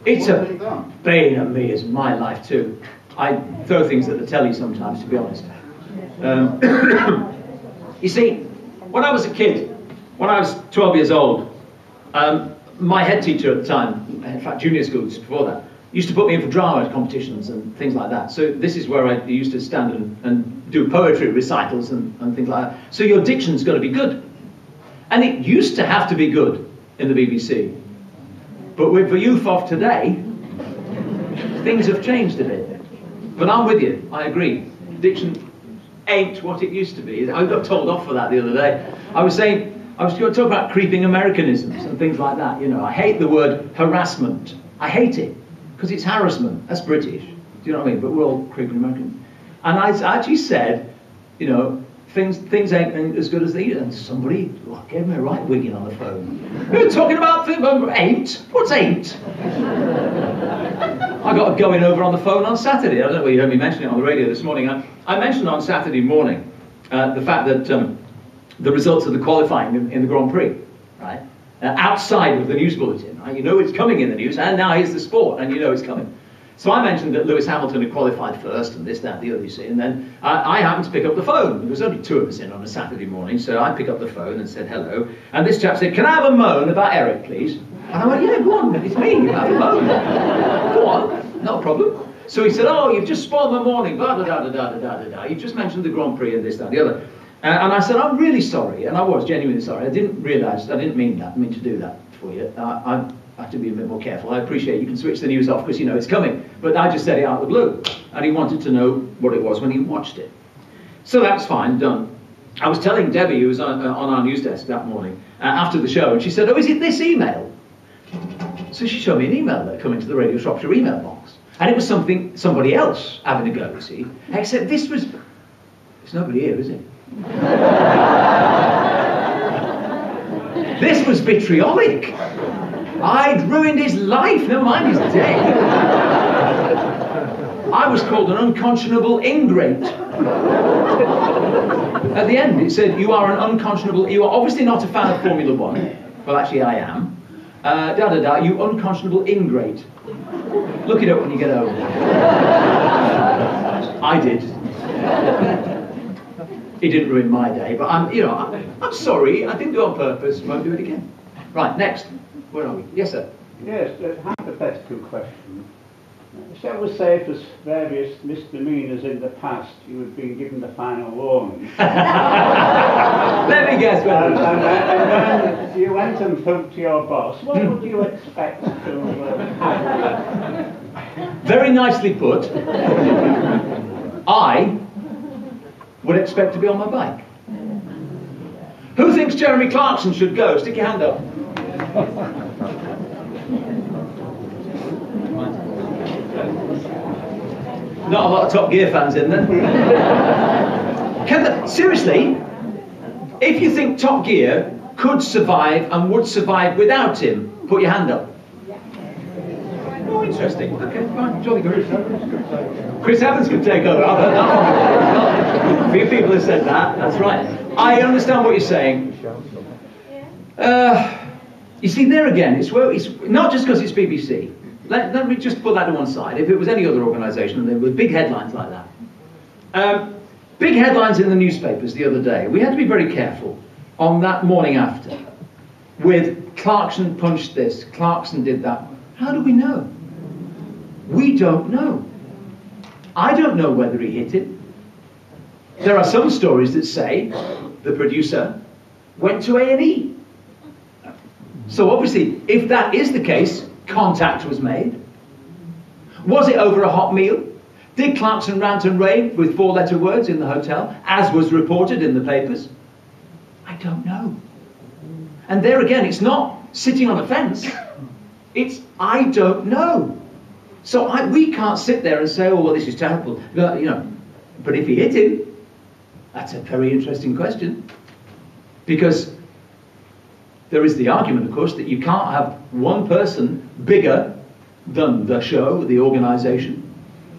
It's a bane of me, is my life too. I throw things at the telly sometimes, to be honest. You see, when I was a kid, when I was 12 years old, my head teacher at the time, in fact junior school just before that, used to put me in for drama competitions and things like that. So this is where I used to stand and do poetry recitals and things like that. So your diction's got to be good. And it used to have to be good in the BBC. But with the youth of today, things have changed a bit. But I'm with you, I agree. Diction ain't what it used to be. I got told off for that the other day. I was going to talk about creeping Americanisms and things like that. You know, I hate the word harassment. I hate it because it's harassment. That's British. Do you know what I mean? But we're all creeping Americans. And I actually said, you know, things ain't as good as they used. And somebody gave me a right wigging on the phone. You're talking about ain't? What's ain't? I got going over on the phone on Saturday. I don't know whether you heard me mention it on the radio this morning. I mentioned on Saturday morning the fact that the results of the qualifying in the Grand Prix, right? Outside of the news bulletin, right? You know it's coming in the news, and now here's the sport, and you know it's coming. So I mentioned that Lewis Hamilton had qualified first, and this, that, the other, you see, and then I happened to pick up the phone. There was only 2 of us in on a Saturday morning, so I picked up the phone and said hello, and this chap said, "Can I have a moan about Eric, please?" And I went, "Yeah, go on, it's me, have a moan. Go on, no problem." So he said, "Oh, you've just spoiled my morning, blah, blah, blah, blah, blah, blah, blah. You just mentioned the Grand Prix and this, that, the other." And I said, "I'm really sorry," and I was genuinely sorry. I didn't realise, I didn't mean that, I mean to do that for you. I have to be a bit more careful. I appreciate you can switch the news off because you know it's coming. But I just said it out of the blue. And he wanted to know what it was when he watched it. So that's fine, done. I was telling Debbie, who was on our news desk that morning, after the show, and she said, "Oh, is it this email?" So she showed me an email that had come into the Radio Shropshire email box. And it was somebody else having a go, you see. Except this was... There's nobody here, is it? This was vitriolic. I'd ruined his life, never mind he's dead. I was called an unconscionable ingrate. At the end it said, "You are an unconscionable, you are obviously not a fan of Formula 1. Well, actually I am. You unconscionable ingrate. Look it up when you get home. I did. It didn't ruin my day, but I'm sorry. I didn't do it on purpose. Won't do it again. Right, next. Where are we? Yes, sir. Yes, a hypothetical question. Shall we say for various misdemeanours in the past you had been given the final warning? Let me guess. And then you went and spoke to your boss. What would you expect to happen? Very nicely put. I would expect to be on my bike. Who thinks Jeremy Clarkson should go? Stick your hand up. Not a lot of Top Gear fans in there. Seriously, if you think Top Gear could survive and would survive without him, put your hand up. Oh, interesting. Okay, fine. Jolly good. Chris Evans could take over. I've heard that one. A few people have said that. That's right. I understand what you're saying. You see, there again, it's not just because it's BBC. Let me just put that to one side. If it was any other organisation and there were big headlines like that. Big headlines in the newspapers the other day. We had to be very careful on that morning after with Clarkson punched this, Clarkson did that. How do we know? We don't know. I don't know whether he hit it. There are some stories that say the producer went to A&E. So obviously, if that is the case, contact was made. Was it over a hot meal? Did Clarkson rant and rave with 4-letter words in the hotel, as was reported in the papers? I don't know. And there again, it's not sitting on a fence. It's, I don't know. So we can't sit there and say, oh, well, this is terrible. But if he hit him, that's a very interesting question. Because there is the argument, of course, that you can't have one person bigger than the show, the organisation.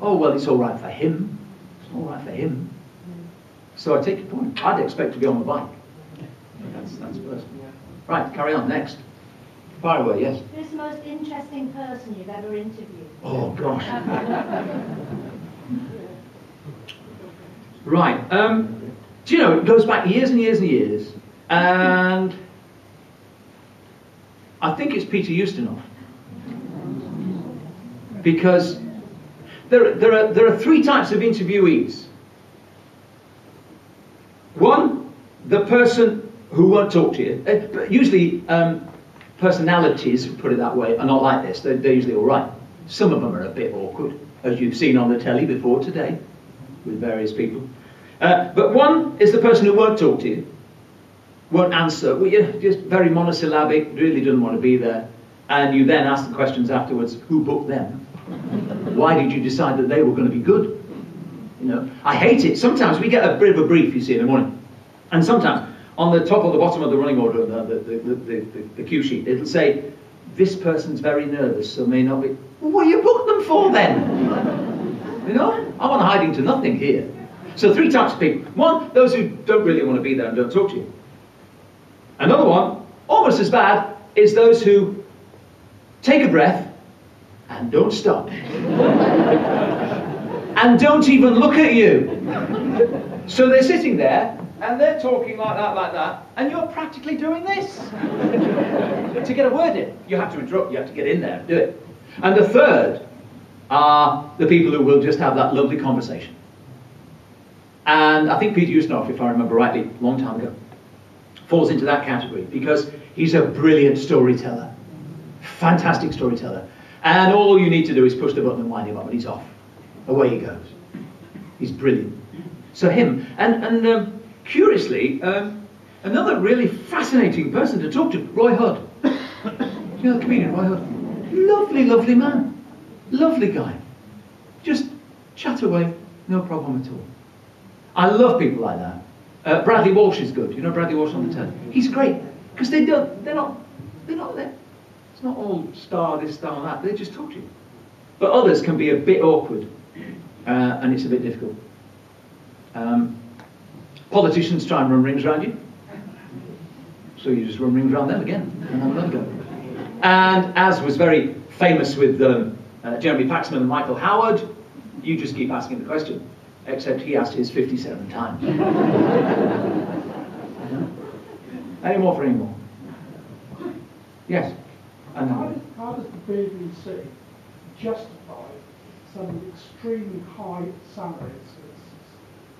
Oh, well, it's all right for him. It's all right for him. So I take your point. I'd expect to be on the bike. That's personal. Right, carry on. Next. Fire away, yes. Who's the most interesting person you've ever interviewed? Oh, gosh. Right. Do you know, it goes back years and years and years. And I think it's Peter Ustinov. Because there are 3 types of interviewees. One, the person who won't talk to you. But usually personalities, put it that way, are not like this. They're usually all right. Some of them are a bit awkward, as you've seen on the telly before today, with various people. But one is the person who won't talk to you, won't answer, just very monosyllabic, really doesn't want to be there. And you then ask the questions afterwards, who booked them? Why did you decide that they were going to be good? I hate it. Sometimes we get a bit of a brief, you see, in the morning. And sometimes, on the top or the bottom of the running order, the cue sheet, it'll say, this person's very nervous, so may not be... Well, what do you book them for then? I'm on hiding to nothing here. So 3 types of people. One, those who don't really want to be there and don't talk to you. Another one, almost as bad, is those who take a breath and don't stop. And don't even look at you. So they're sitting there and they're talking like that, and you're practically doing this. To get a word in, you have to interrupt, you have to get in there and do it. And the third are the people who will just have that lovely conversation. And I think Peter Ustinov, if I remember rightly, a long time ago, falls into that category because he's a brilliant storyteller. Fantastic storyteller. And all you need to do is push the button and wind him up and he's off. Away he goes. He's brilliant. So him. And curiously, another really fascinating person to talk to, Roy Hudd. The comedian Roy Hudd. Lovely, lovely man. Lovely guy. Just chat away, no problem at all. I love people like that. Bradley Walsh is good. You know Bradley Walsh on the telly? He's great. Because they're not there. It's not all star this, star that. They just talk to you. But others can be a bit awkward. And it's a bit difficult. Politicians try and run rings around you. So you just run rings around them again and have another go. And as was very famous with Jeremy Paxman and Michael Howard, you just keep asking the question, except he asked his 57 times. Any more for any more? Yes? And how does the BBC justify some extremely high salaries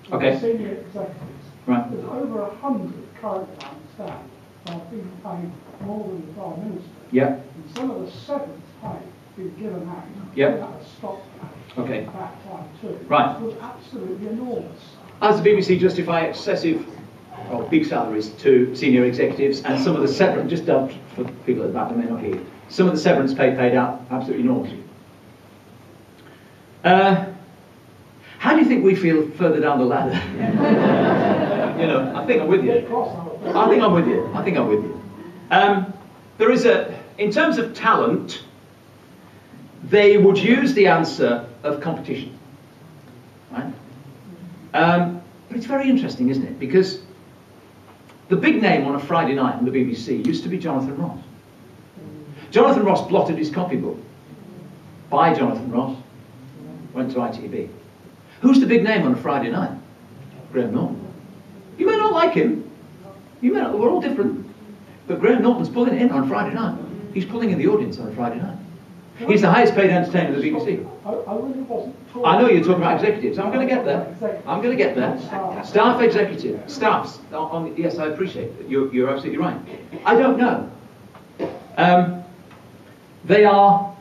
for senior executives? Right. There's over 100 currently, I understand, are being paid more than the Prime Minister. Yeah. And some of the severance pay being given out. Yeah. That was stopped at that time too. Right. It was absolutely enormous. As the BBC justify excessive or big salaries to senior executives, and some of the severance, just for people at the back that may not hear, some of the severance pay paid out absolutely enormous. How do you think we feel further down the ladder? You know, I think I'm with you. I think I'm with you. There is in terms of talent, they would use the answer of competition, right? But it's very interesting, isn't it? Because the big name on a Friday night on the BBC used to be Jonathan Ross. Jonathan Ross blotted his copybook. By Jonathan Ross, went to ITV. Who's the big name on a Friday night? Graham Norton. You may not like him. You may not, we're all different. But Graham Norton's pulling it in on Friday night. He's pulling in the audience on a Friday night. He's the highest paid entertainer of the BBC. I really wasn't talking. I know you're talking about executives. I'm going to get there. I'm going to get there. Staff executive. Staffs. Yes, I appreciate it. You're absolutely right. I don't know. They are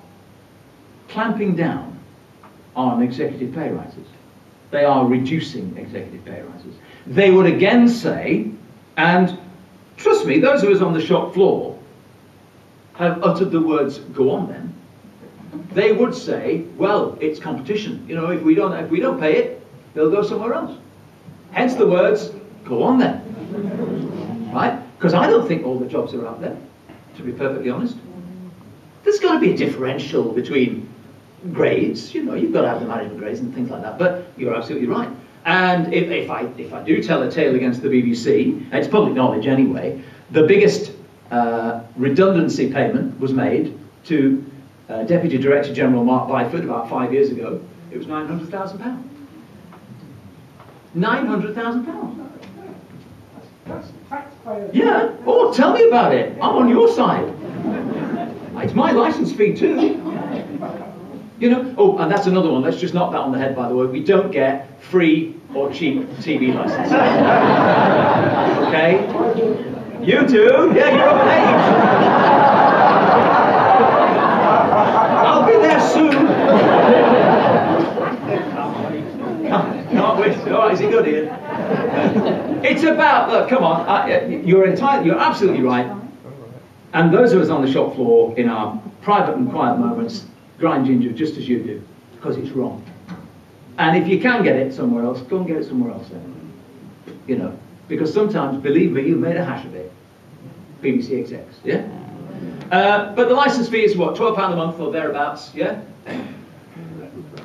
clamping down on executive pay rises. They are reducing executive pay rises. They would again say, and trust me, those of us on the shop floor have uttered the words, go on then. They would say, well, it's competition. You know, if we don't pay it, they'll go somewhere else. Hence the words, go on then. Right? Because I don't think all the jobs are out there, to be perfectly honest. There's got to be a differential between grades. You know, you've got to have the management grades and things like that. But you're absolutely right. And if I do tell a tale against the BBC, and it's public knowledge anyway, the biggest redundancy payment was made to Deputy Director General Mark Byford about 5 years ago. It was £900,000. £900,000. That's taxpayers. Yeah. Oh, tell me about it. I'm on your side. It's my licence fee too. You know. Oh, and that's another one. Let's just knock that on the head. By the way, we don't get free or cheap TV licenses. Okay. You do. Yeah, you're of age. I'll be there soon. Can't wait. Oh, is he good here? It's about, look, come on, you're absolutely right. And those of us on the shop floor in our private and quiet moments grind ginger just as you do, because it's wrong. And if you can get it somewhere else, go and get it somewhere else then. You know, because sometimes, believe me, you've made a hash of it. BBC execs, yeah? But the licence fee is what, £12 a month or thereabouts, yeah?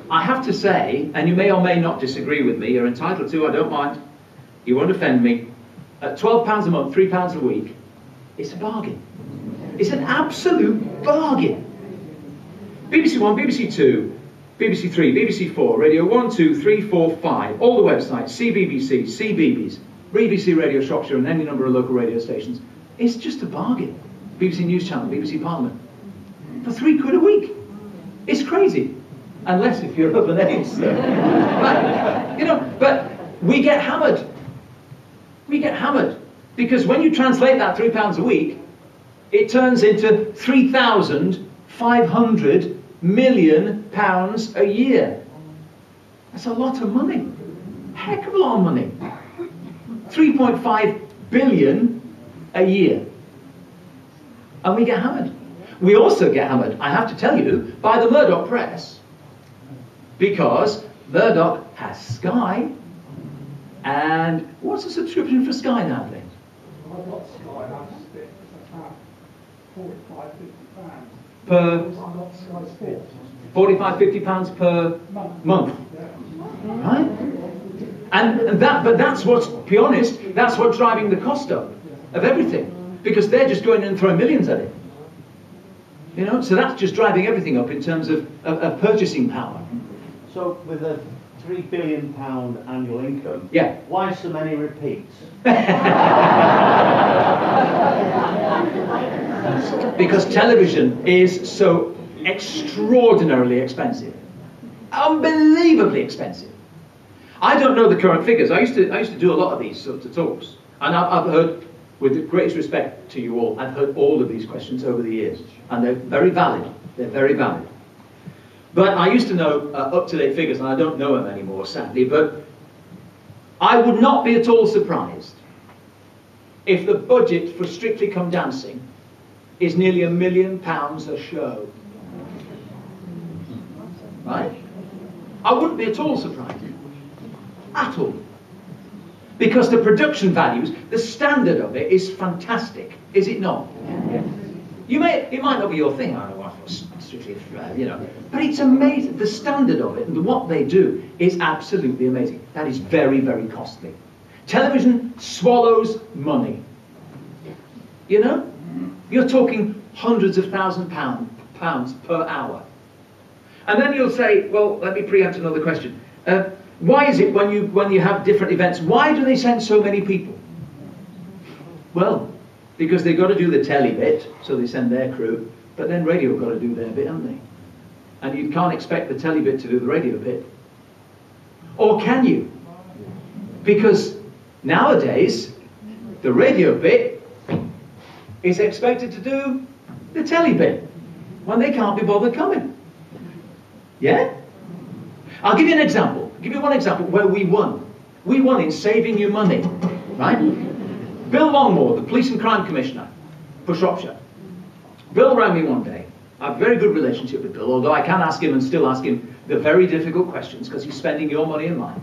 I have to say, and you may or may not disagree with me, you're entitled to, I don't mind, you won't offend me, at £12 a month, £3 a week, it's a bargain. It's an absolute bargain. BBC One, BBC Two, BBC Three, BBC Four, Radio 1, 2, 3, 4, 5, all the websites, CBBC, CBeebies, BBC Radio Shropshire and any number of local radio stations. It's just a bargain. BBC News Channel, BBC Parliament. For £3 a week. It's crazy. Unless if you're of an age. So. But, you know, but we get hammered. We get hammered. Because when you translate that £3 a week, it turns into £3,500 million a year. That's a lot of money. Heck of a lot of money. 3.5 billion a year. And we get hammered. We also get hammered, I have to tell you, by the Murdoch press. Because Murdoch has Sky. And what's the subscription for Sky nowadays? I've got Sky, that's it. It's about £45–50. Per I've got Sky Sports. £45–50 per month. Right? And but that's what's, to be honest, that's what's driving the cost up of everything. Because they're just going in and throwing millions at it. You know, so that's just driving everything up in terms of purchasing power. So with a £3 billion annual income, Yeah. why so many repeats? Because television is so extraordinarily expensive. Unbelievably expensive. I don't know the current figures. I used to do a lot of these sorts of talks. And I've heard, with the greatest respect to you all, I've heard all of these questions over the years. And they're very valid. They're very valid. But I used to know up-to-date figures, and I don't know them anymore, sadly. But I would not be at all surprised if the budget for Strictly Come Dancing is nearly £1 million a show. Right? I wouldn't be at all surprised. At all. Because the production values, the standard of it is fantastic, is it not? Yes. It might not be your thing, I don't know, Strictly, you know, but it's amazing. The standard of it and what they do is absolutely amazing. That is very, very costly. Television swallows money. You know? You're talking hundreds of pounds per hour. And then you'll say, well, let me preempt another question. Why is it when you have different events, why do they send so many people? Well, because they've got to do the telly bit, so they send their crew, but then radio have got to do their bit, haven't they? And you can't expect the telly bit to do the radio bit. Or can you? Because nowadays, the radio bit is expected to do the telly bit when they can't be bothered coming. Yeah? I'll give you an example. I'll give you one example where we won. We won in saving you money, right? Bill Longmore, the Police and Crime Commissioner for Shropshire. Bill rang me one day. I have a very good relationship with Bill, although I can ask him and still ask him the very difficult questions because he's spending your money and mine.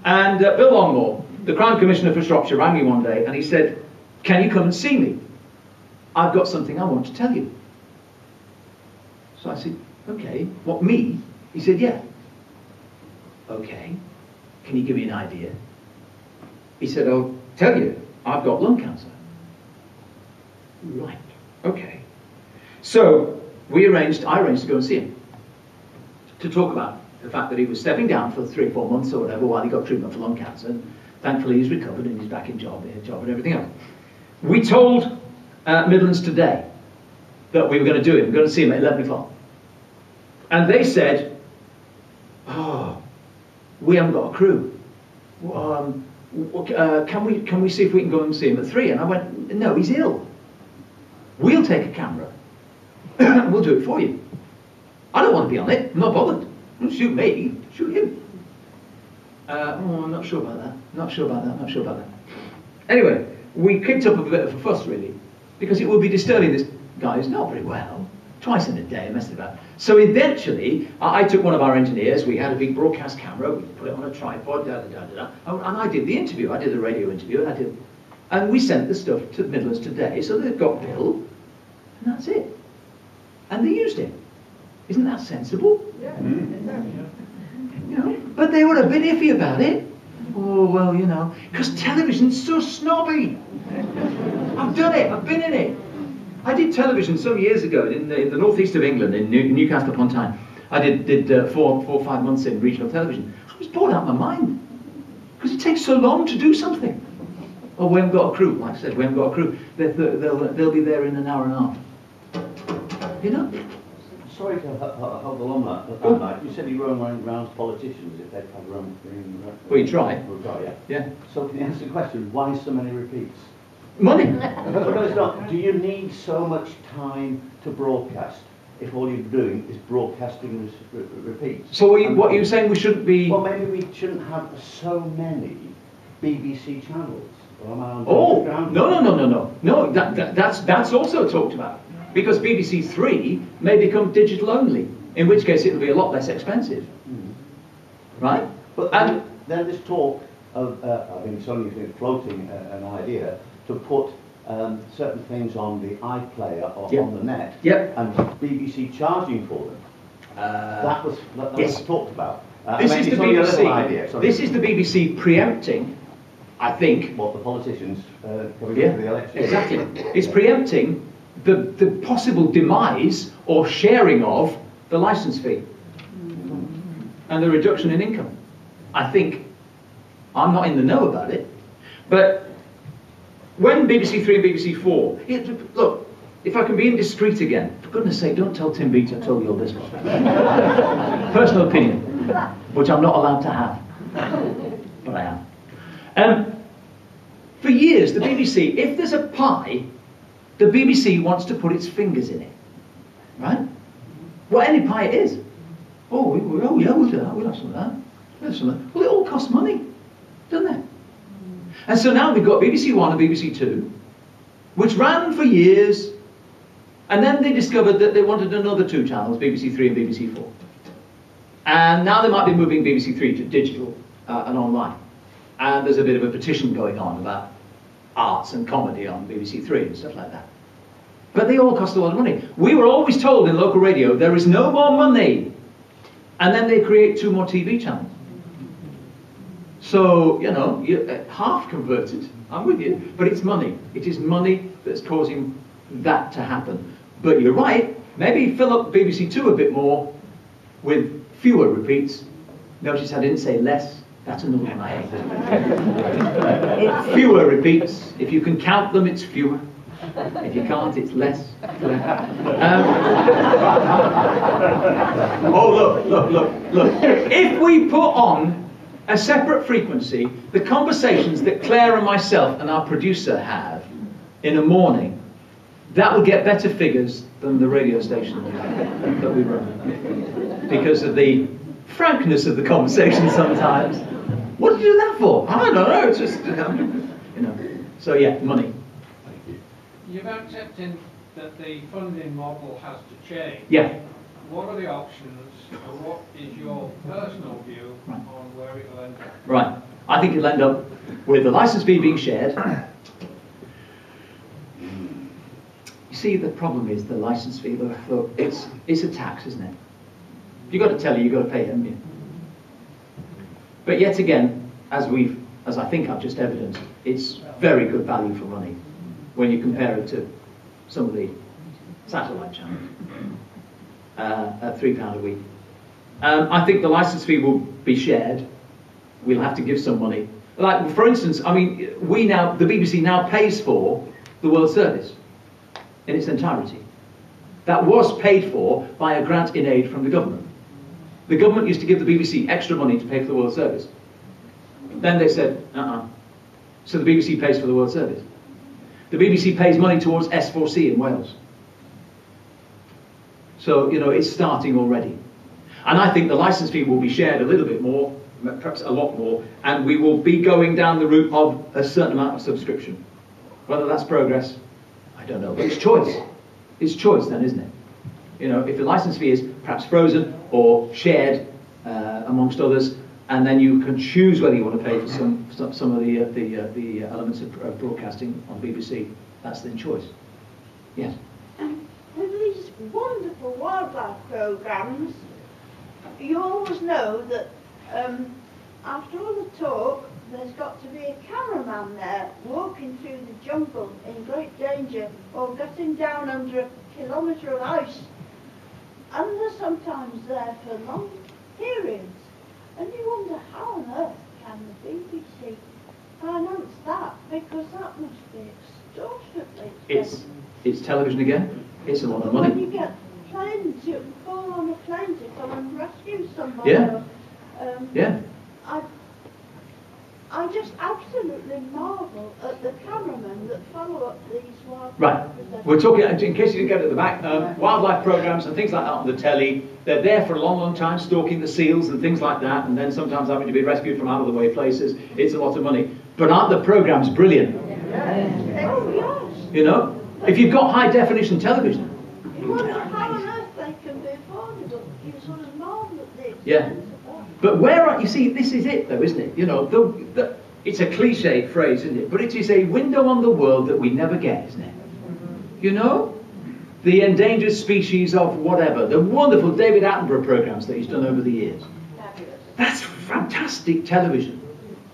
And Bill Longmore, the Crime Commissioner for Shropshire, rang me one day and he said, can you come and see me? I've got something I want to tell you. So I said, okay. What, me? He said, yeah. Okay. Can you give me an idea? He said, I'll tell you. I've got lung cancer. Right. Okay. So I arranged to go and see him to talk about the fact that he was stepping down for 3 or 4 months or whatever while he got treatment for lung cancer. And thankfully he's recovered and he's back in job and everything else. We told Midlands Today that we were going to do it. We were going to see him at 11 o'clock. And they said, oh, we haven't got a crew. Can we see if we can go and see him at 3? And I went, no, he's ill. We'll take a camera. We'll do it for you. I don't want to be on it. I'm not bothered. Don't shoot me. Shoot him. I'm not sure about that. Not sure about that. Anyway, we kicked up a bit of a fuss, really, because it would be disturbing this guy who's not very well. Twice in a day, messing about. So eventually, I took one of our engineers. We had a big broadcast camera. We put it on a tripod, and I did the interview. I did the radio interview, and we sent the stuff to Midlands Today. So they've got Bill, and that's it. And they used it. Isn't that sensible? Yeah. You know, but they were a bit iffy about it. Oh well, you know, because television's so snobby. I've done it. I've been in it. I did television some years ago in the northeast of England, in Newcastle upon Tyne. I did 4 or 5 months in regional television. I was bored out of my mind because it takes so long to do something. Oh, we haven't got a crew. Like I said, we haven't got a crew. They'll be there in an hour and a half. You know. Sorry to hold the long that night. You said you were around politicians if they'd have run. Well, you try. We'll try, yeah. Yeah. So can you answer the question? Why so many repeats? Money. No, it's not. Do you need so much time to broadcast if all you're doing is broadcasting repeats? So what are you saying we shouldn't be... Well, maybe we shouldn't have so many BBC channels. Oh, no, that's also talked about. Because BBC 3 may become digital only, in which case it'll be a lot less expensive. Right? But then this talk of, somebody's been floating an idea to put certain things on the iPlayer or on the net, and BBC charging for them. That was talked about. This is the BBC. This is the BBC preempting, I think. What the politicians coming into the election. Exactly. It's preempting the possible demise or sharing of the licence fee and the reduction in income. I think, I'm not in the know about it, but when BBC 3 and BBC 4, look, if I can be indiscreet again, for goodness sake, don't tell Tim Beech I told you all this one. Personal opinion, which I'm not allowed to have, but I am. For years, the BBC, if there's a pie, the BBC wants to put its fingers in it, right? Well, any pie it is. Oh yeah, we'll do that, we'll have some of that. We'll have some of that. Well, it all costs money, doesn't it? And so now we've got BBC 1 and BBC 2, which ran for years, and then they discovered that they wanted another 2 channels, BBC 3 and BBC 4. And now they might be moving BBC 3 to digital and online. And there's a bit of a petition going on about arts and comedy on BBC 3 and stuff like that. But they all cost a lot of money. We were always told in local radio, there is no more money. And then they create 2 more TV channels. So, you know, you're half converted. I'm with you. But it's money. It is money that's causing that to happen. But you're right. Maybe fill up BBC 2 a bit more with fewer repeats. Notice I didn't say less. That's another one I hate. Fewer repeats. If you can count them, it's fewer. If you can't, it's less. Oh, look. If we put on a separate frequency, the conversations that Claire and myself and our producer have in a morning, that will get better figures than the radio station that we run. Because of the frankness of the conversation sometimes. What did you do that for? I don't know, it's just, you know. So yeah, money. You've accepted that the funding model has to change. Yeah. What are the options, and what is your personal view on where it will end up? Right. I think it'll end up with the licence fee being shared. You see, the problem is the licence fee, look, it's a tax, isn't it? If you've got to tell you've got to pay it, haven't you? But yet again, as I think I've just evidenced, it's very good value for money when you compare it to some of the satellite channels at £3 a week. I think the licence fee will be shared. We'll have to give some money. Like, for instance, I mean, the BBC now pays for the World Service in its entirety. That was paid for by a grant in aid from the government. The government used to give the BBC extra money to pay for the World Service. Then they said, So the BBC pays for the World Service. The BBC pays money towards S4C in Wales. So, you know, it's starting already. And I think the licence fee will be shared a little bit more, perhaps a lot more, and we will be going down the route of a certain amount of subscription. Whether that's progress, I don't know. But it's choice. It's choice then, isn't it? You know, if the licence fee is perhaps frozen or shared amongst others, and then you can choose whether you want to pay for some of the elements of broadcasting on BBC. That's the choice. Yes. With these wonderful wildlife programmes, you always know that after all the talk, there's got to be a cameraman there walking through the jungle in great danger or getting down under a kilometre of ice. And they're sometimes there for long periods. And you wonder, how on earth can the BBC finance that? Because that must be extortionately expensive. It's television again. It's a lot of money. When you get planes, you call on a plane to come and rescue somebody. Yeah. Yeah. I just absolutely marvel at the cameramen that follow up these wildlife. Right. We're talking, in case you didn't get it at the back, wildlife programmes and things like that on the telly. They're there for a long, long time, stalking the seals and things like that, and then sometimes having to be rescued from out-of-the-way places. It's a lot of money. But aren't the programmes brilliant? Oh, yes. You know? If you've got high-definition television. You wonder how on earth they can be affordable. You sort of marvel at the expense Yeah. of that. But you see, this is it though, isn't it? You know, it's a cliched phrase, isn't it? But it is a window on the world that we never get, isn't it? You know? The endangered species of whatever, the wonderful David Attenborough programmes that he's done over the years. That's fantastic television.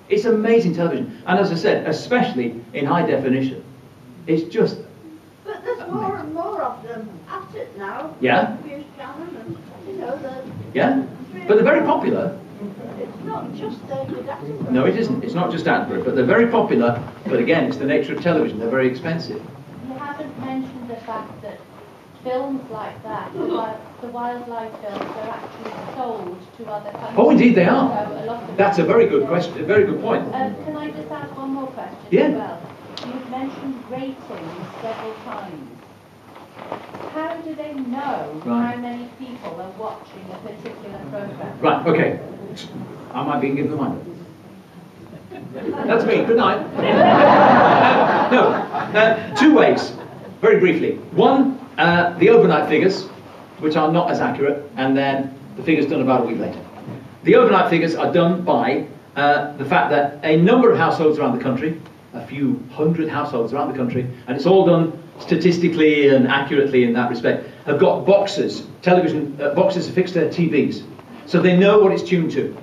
It's amazing television. And as I said, especially in high definition. It's just But there's more and more of them at it now. Yeah. Abuse Canon and, you know, yeah. But they're very popular. It's not just David Attenborough. No, it isn't. It's not just Attenborough, but they're very popular. But again, it's the nature of television. They're very expensive. You haven't mentioned the fact that films like that, the wildlife films, are actually sold to other countries. Oh, indeed they are. So a lot of That's a very good question, a very good point. Can I just ask one more question as well? You've mentioned ratings several times. How do they know how many people are watching a particular programme? Right, okay. Am I being given the mic? That's me, good night. No, two ways, very briefly. One, the overnight figures, which are not as accurate, and then the figures done about a week later. The overnight figures are done by the fact that a number of households around the country, a few hundred households around the country, and it's all done statistically and accurately in that respect, have got boxes, television boxes affixed to their TVs, so they know what it's tuned to.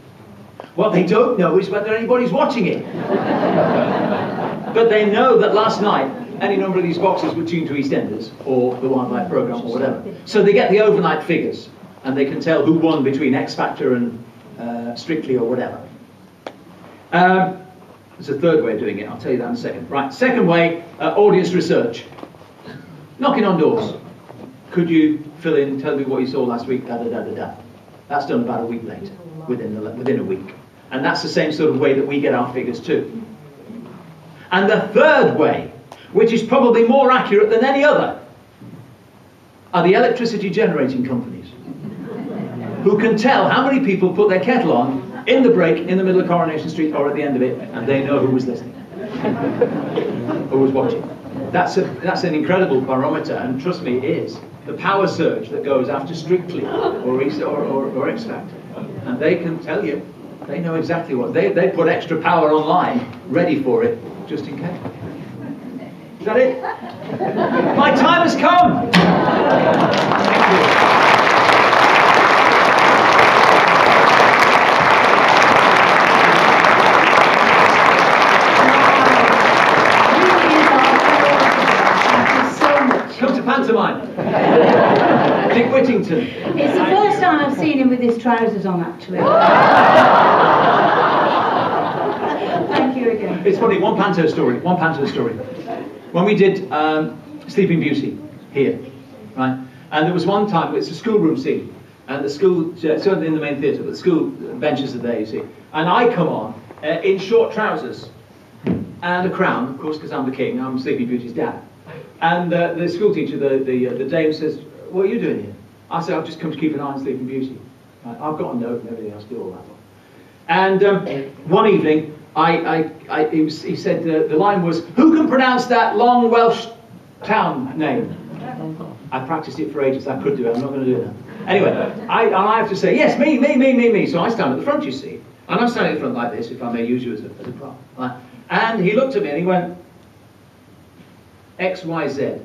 What they don't know is whether anybody's watching it. But they know that last night any number of these boxes were tuned to EastEnders or the wildlife programme or whatever. So they get the overnight figures and they can tell who won between X Factor and Strictly or whatever. There's a third way of doing it, I'll tell you that in a second. Right, second way, audience research. Knocking on doors. Could you fill in, tell me what you saw last week, da da da da da. That's done about a week later, within a week. And that's the same sort of way that we get our figures too. And the third way, which is probably more accurate than any other, are the electricity generating companies, who can tell how many people put their kettle on in the break, in the middle of Coronation Street or at the end of it, and they know who was listening, who was watching. That's an incredible barometer, and trust me, it is. The power surge that goes after Strictly or X Factor. And they can tell you, they know exactly what, they put extra power online, ready for it, just in case. Is that it? My time has come! Thank you. Come to pantomime. Dick Whittington. It's the first time I've seen him with his trousers on, actually. Thank you again. It's funny, one panto story. When we did Sleeping Beauty here, right? And there was one time, it's a schoolroom scene, and the school, certainly in the main theatre, but the school benches are there, you see. And I come on in short trousers and a crown, of course, because I'm the king, I'm Sleeping Beauty's dad. And the school teacher, the dame, says, "What are you doing here?" I said, "I've just come to keep an eye on Sleeping Beauty. I've got a note and everything else, do all that." And one evening, he said, the line was, "Who can pronounce that long Welsh town name?" I practiced it for ages, I could do it, I'm not going to do it now. Anyway, I have to say, "Yes, me." So I stand at the front, you see. And I'm standing at the front like this, if I may use you as a prop. Right? And he looked at me and he went, "XYZ.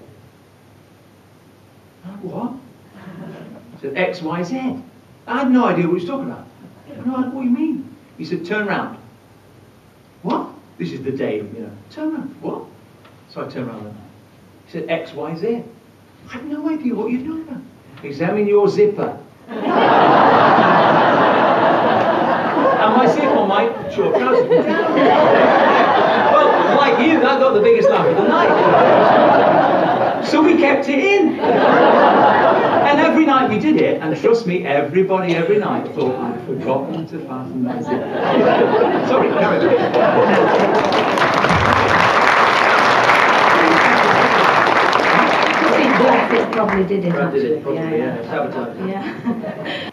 What? I said, "XYZ. I had no idea what he was talking about. "What do you mean?" He said, "Turn round." "What?" This is the day, you know. "Turn round." "What?" So I turned round. He said, "XYZ. I had no idea what you're talking about. Examine your zipper." And my zip on my short trousers was down. Well, like you, that got the biggest laugh of the night. So we kept it in. And every night we did it, and trust me, everybody every night thought we'd forgotten to fasten that zip. Sorry, carry on. It probably did it, actually. Probably, yeah. Sabotage. Yeah.